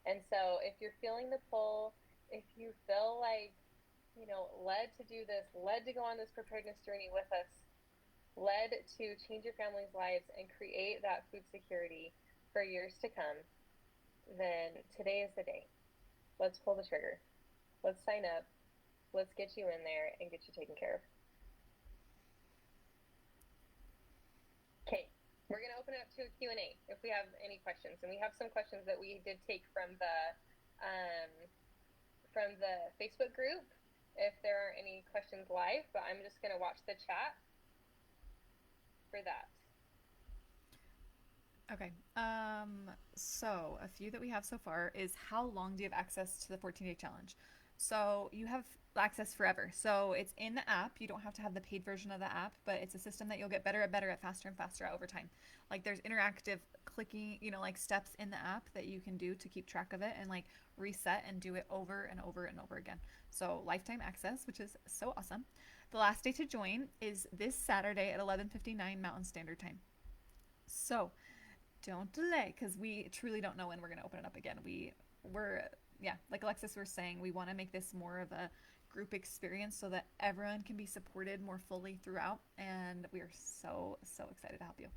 And so if you're feeling the pull, if you feel like, led to do this, led to go on this preparedness journey with us, led to change your family's lives and create that food security for years to come, then today is the day. Let's pull the trigger. Let's sign up. Let's get you in there and get you taken care of. Okay. We're going to open it up to a Q&A if we have any questions. And we have some questions that we did take from the Facebook group if there are any questions live, but I'm just going to watch the chat for that. Okay. So a few that we have so far is how long do you have access to the 14-day challenge? So you have access forever. So it's in the app. You don't have to have the paid version of the app, but it's a system that you'll get better at, faster and faster at over time. Like there's interactive clicking, like steps in the app that you can do to keep track of it and like reset and do it over and over and over again. So lifetime access, which is so awesome. The last day to join is this Saturday at 11:59 Mountain Standard Time. So don't delay because we truly don't know when we're going to open it up again. We're yeah, like Alexis was saying, we want to make this more of a group experience so that everyone can be supported more fully throughout, and we are so excited to help you.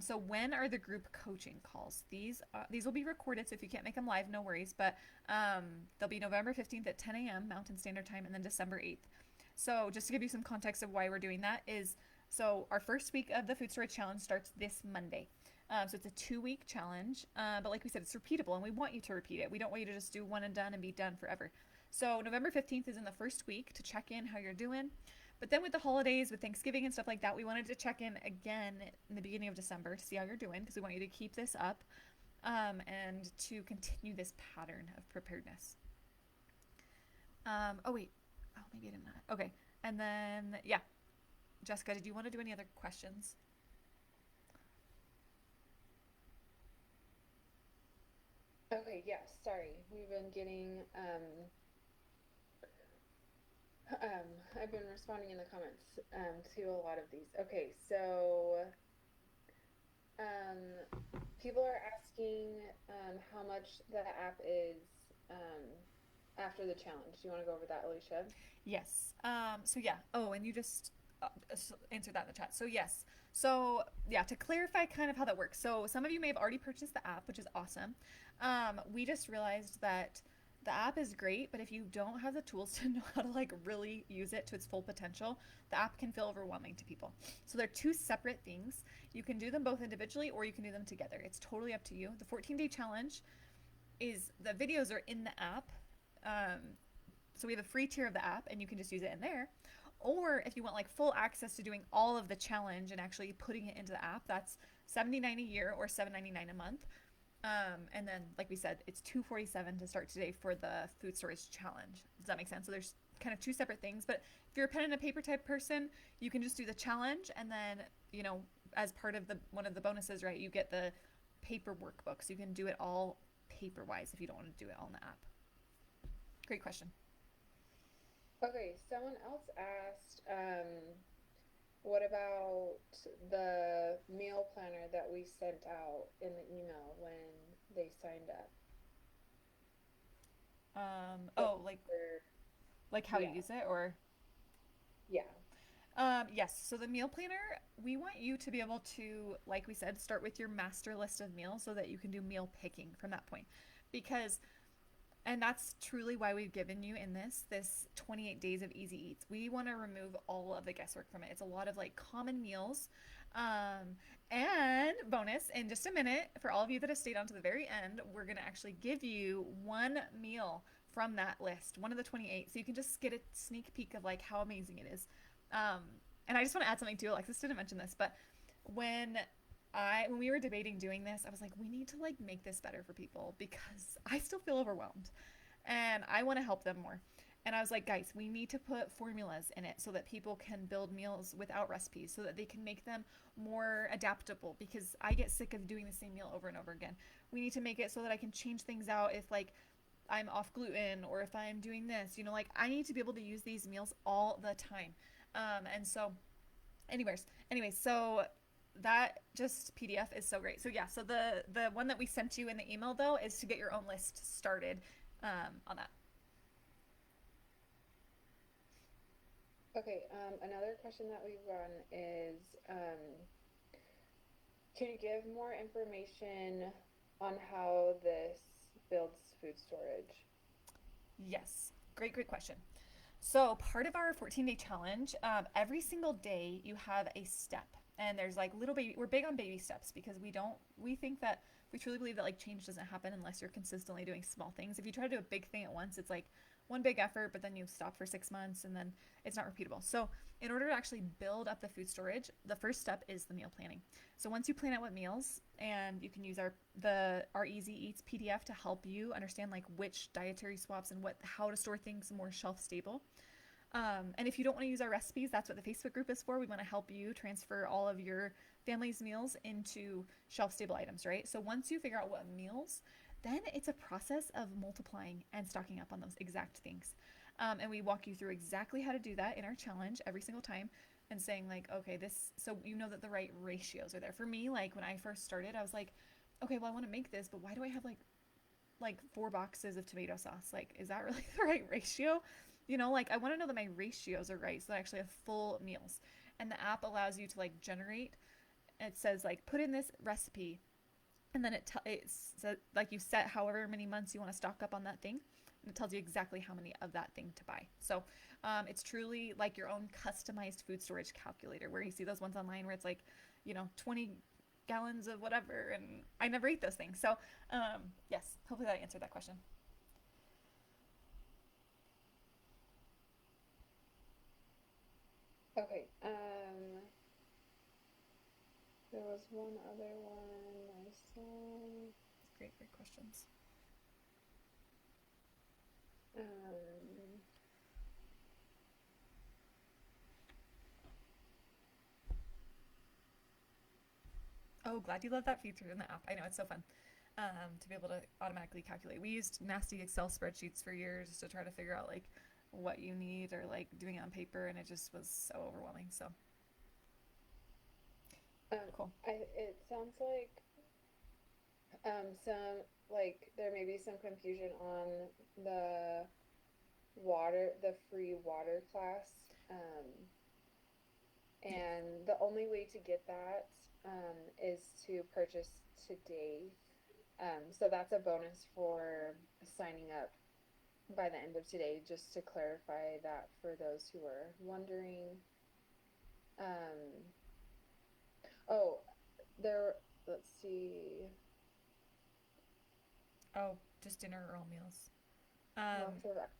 So when are the group coaching calls? These will be recorded, so if you can't make them live, no worries. But they'll be November 15th at 10 a.m. Mountain Standard Time, and then December 8th. So just to give you some context of why we're doing that is, so our first week of the Food Storage Challenge starts this Monday. So it's a 2-week challenge, but like we said, it's repeatable, and we want you to repeat it. We don't want you to just do one and done and be done forever. So November 15th is in the first week to check in how you're doing. But then with the holidays, with Thanksgiving and stuff like that, we wanted to check in again in the beginning of December to see how you're doing because we want you to keep this up and to continue this pattern of preparedness. Oh, wait. Oh, maybe I didn't. Okay. And then, yeah. Jessica, did you want to do any other questions? Okay, yeah, sorry. We've been getting I've been responding in the comments to a lot of these. Okay, so people are asking how much the app is after the challenge. Do you want to go over that, Alicia? Yes. So yeah. Oh, and you just answered that in the chat. So yes. So yeah, to clarify kind of how that works. So some of you may have already purchased the app, which is awesome. We just realized that the app is great, but if you don't have the tools to know how to like really use it to its full potential, the app can feel overwhelming to people. So they're two separate things. You can do them both individually or you can do them together. It's totally up to you. The 14-day challenge is the videos are in the app. So we have a free tier of the app and you can just use it in there. Or if you want like full access to doing all of the challenge and actually putting it into the app, that's $79 a year or $7.99 a month. And then, like we said, it's $247 to start today for the food storage challenge. Does that make sense? So there's kind of two separate things. But if you're a pen and a paper type person, you can just do the challenge, and then as part of the one of the bonuses, right? You get the paper workbook, so you can do it all paper wise if you don't want to do it all in the app. Great question. Okay, someone else asked, what about the meal planner that we sent out in the email when they signed up? Oh, like how yeah. you use it, or Yeah. yes. So the meal planner, we want you to be able to, like we said, start with your master list of meals so that you can do meal picking from that point, because and that's truly why we've given you in this 28 days of easy eats. We want to remove all of the guesswork from it. It's a lot of like common meals. And bonus, in just a minute, for all of you that have stayed on to the very end, we're going to actually give you one meal from that list, one of the 28. So you can just get a sneak peek of like how amazing it is. And I just want to add something too. Alexis didn't mention this, but when when we were debating doing this, I was like, we need to like make this better for people because I still feel overwhelmed and I want to help them more. And I was like, guys, we need to put formulas in it so that people can build meals without recipes so that they can make them more adaptable because I get sick of doing the same meal over and over again. We need to make it so that I can change things out if like I'm off gluten or if I'm doing this, like I need to be able to use these meals all the time. And so anyways, so that just PDF is so great. So yeah, so the one that we sent you in the email though is to get your own list started on that. Okay, another question that we've gotten is, can you give more information on how this builds food storage? Yes, great question. So part of our 14-day challenge, every single day you have a step, and there's like little baby. We're big on baby steps because we think that we truly believe that like change doesn't happen unless you're consistently doing small things. If you try to do a big thing at once, it's like one big effort, but then you stop for 6 months and then it's not repeatable. So in order to actually build up the food storage, the first step is the meal planning. So once you plan out what meals, and you can use our Easy Eats PDF to help you understand like which dietary swaps and how to store things more shelf stable. And if you don't want to use our recipes, that's what the Facebook group is for. We want to help you transfer all of your families' meals into shelf stable items, right? So once you figure out what meals, then it's a process of multiplying and stocking up on those exact things. And we walk you through exactly how to do that in our challenge every single time and saying, like, okay, this, so you know that the right ratios are there. For me, like when I first started, I was like, okay, well, I want to make this, but why do I have like 4 boxes of tomato sauce? Like, is that really the right ratio? Like I want to know that my ratios are right so that I actually have full meals. And the app allows you to like generate. It says like put in this recipe, and then it's like you set however many months you want to stock up on that thing, and it tells you exactly how many of that thing to buy. So it's truly like your own customized food storage calculator, where you see those ones online where it's like 20 gallons of whatever, and I never eat those things. So yes, hopefully that answered that question. Okay. There was one other one I saw. Great questions. Um, Oh, glad you love that feature in the app. I know it's so fun to be able to automatically calculate. We used nasty Excel spreadsheets for years to try to figure out like what you need, or like doing it on paper, and it just was so overwhelming. So cool. it sounds like some like there may be some confusion on the the free water class. Um, Yeah. and the only way to get that is to purchase today. So that's a bonus for signing up by the end of today, just to clarify that for those who are wondering. Um, oh, there, let's see. Oh, just dinner or all meals. Well, Um, for that,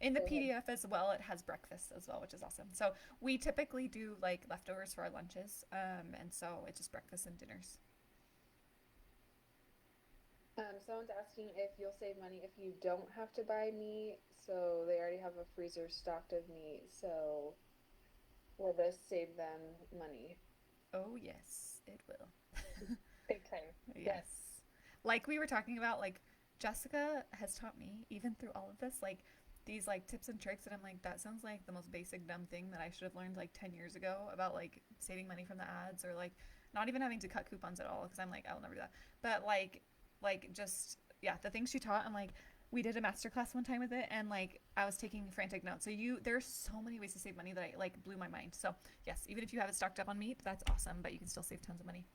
in the go ahead. PDF as well, it has breakfast as well, which is awesome. So we typically do like leftovers for our lunches, and so it's just breakfast and dinners. Someone's asking if you'll save money if you don't have to buy meat. So they already have a freezer stocked of meat. So will this save them money? Oh yes, it will. Big time. Yes. Yes. Like we were talking about, like Jessica has taught me, even through all of this, like these like tips and tricks, and I'm like, that sounds like the most basic dumb thing that I should have learned like 10 years ago about like saving money from the ads, or like not even having to cut coupons at all, because I'm like, I'll never do that. But like just yeah, the things she taught, I'm like, we did a masterclass one time with it, and like I was taking frantic notes. So there's so many ways to save money that I like blew my mind. So yes, even if you have it stocked up on meat, that's awesome, but you can still save tons of money.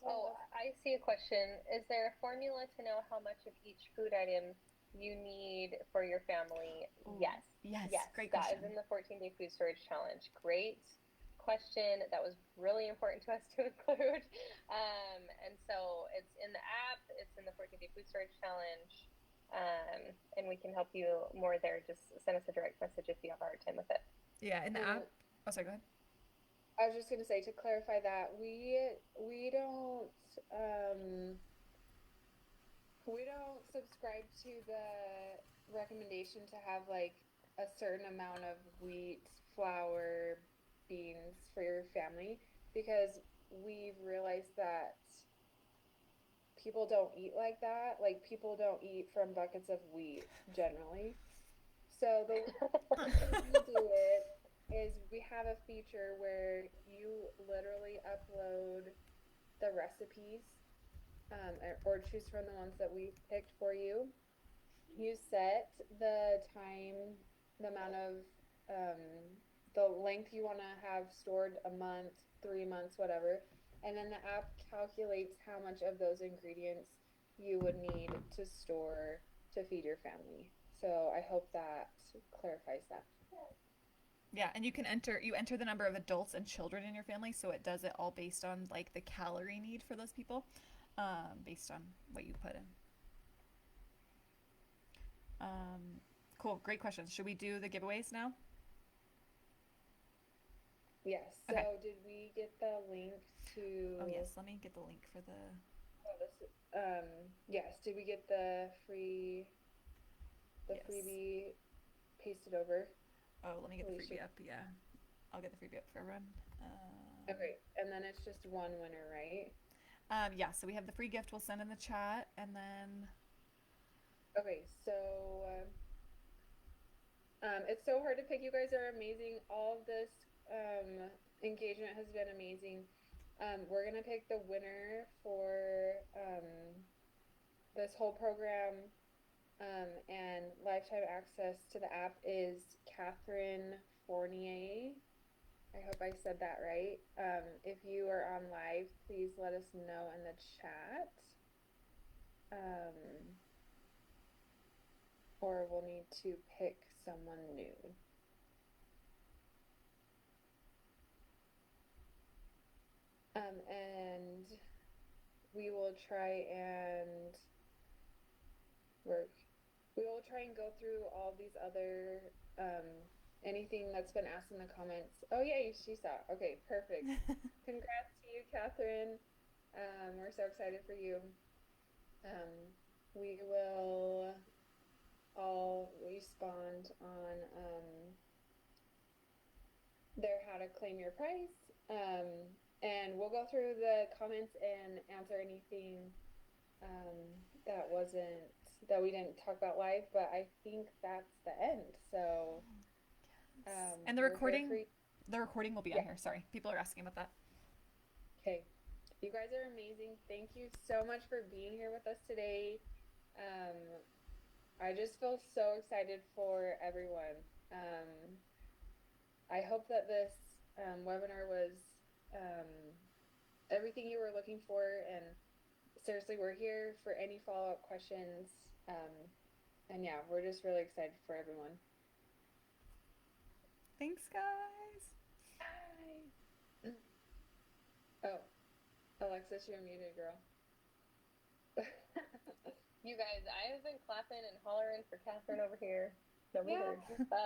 Oh, I see a question. Is there a formula to know how much of each food item you need for your family? Ooh, Yes. yes, Yes, great that question. is in the 14-day food storage challenge. Great question. That was really important to us to include. And so it's in the app, it's in the 14-day food storage challenge. And we can help you more there. Just send us a direct message if you have a hard time with it. Yeah, in the And app. Oh, sorry, go ahead. I was just gonna say, to clarify that um we don't subscribe to the recommendation to have like a certain amount of wheat, flour, beans for your family, because we've realized that people don't eat like that. Like, people don't eat from buckets of wheat generally. So the way we do it is we have a feature where you literally upload the recipes, or choose from the ones that we picked for you. You set the time, the amount of, um, the length you want to have stored, a month, 3 months, whatever. And then the app calculates how much of those ingredients you would need to store to feed your family. So I hope that clarifies that. Yeah, and you enter the number of adults and children in your family, so it does it all based on like the calorie need for those people, based on what you put in. Um, cool, great questions. Should we do the giveaways now? Yes. So Okay. did we get the link Oh to? yes, let me get the link for the. Oh, yes. Did we get the Yes. freebie pasted over, Oh, let me get the Alicia? freebie up. Yeah, I'll get the freebie up for everyone. Okay, and then it's just one winner, right? Yeah, so we have the free gift we'll send in the chat, and then Okay, so it's so hard to pick. You guys are amazing. All of this engagement has been amazing. We're gonna pick the winner for this whole program, and lifetime access to the app is Catherine Fournier. I hope I said that right. If you are on live, please let us know in the chat. Um, or we'll need to pick someone new. And we will try and work. We will try and go through all these other anything that's been asked in the comments. Oh yay, she saw. Okay, perfect. Congrats to you, Catherine. We're so excited for you. Um, we will all respond on their how to claim your prize. And we'll go through the comments and answer anything um, that wasn't that we didn't talk about live. But I think that's the end. So and we're here for you. the recording will be on Yeah. here. Sorry, people are asking about that. Okay. You guys are amazing. Thank you so much for being here with us today. Um, I just feel so excited for everyone. I hope that this webinar was um, everything you were looking for. And seriously, we're here for any follow up questions. And yeah, we're just really excited for everyone. Thanks, guys. Bye. Oh, Alexis, you're muted, girl. You guys, I have been clapping and hollering for Catherine over here. Nobody Yeah. heard. Bye.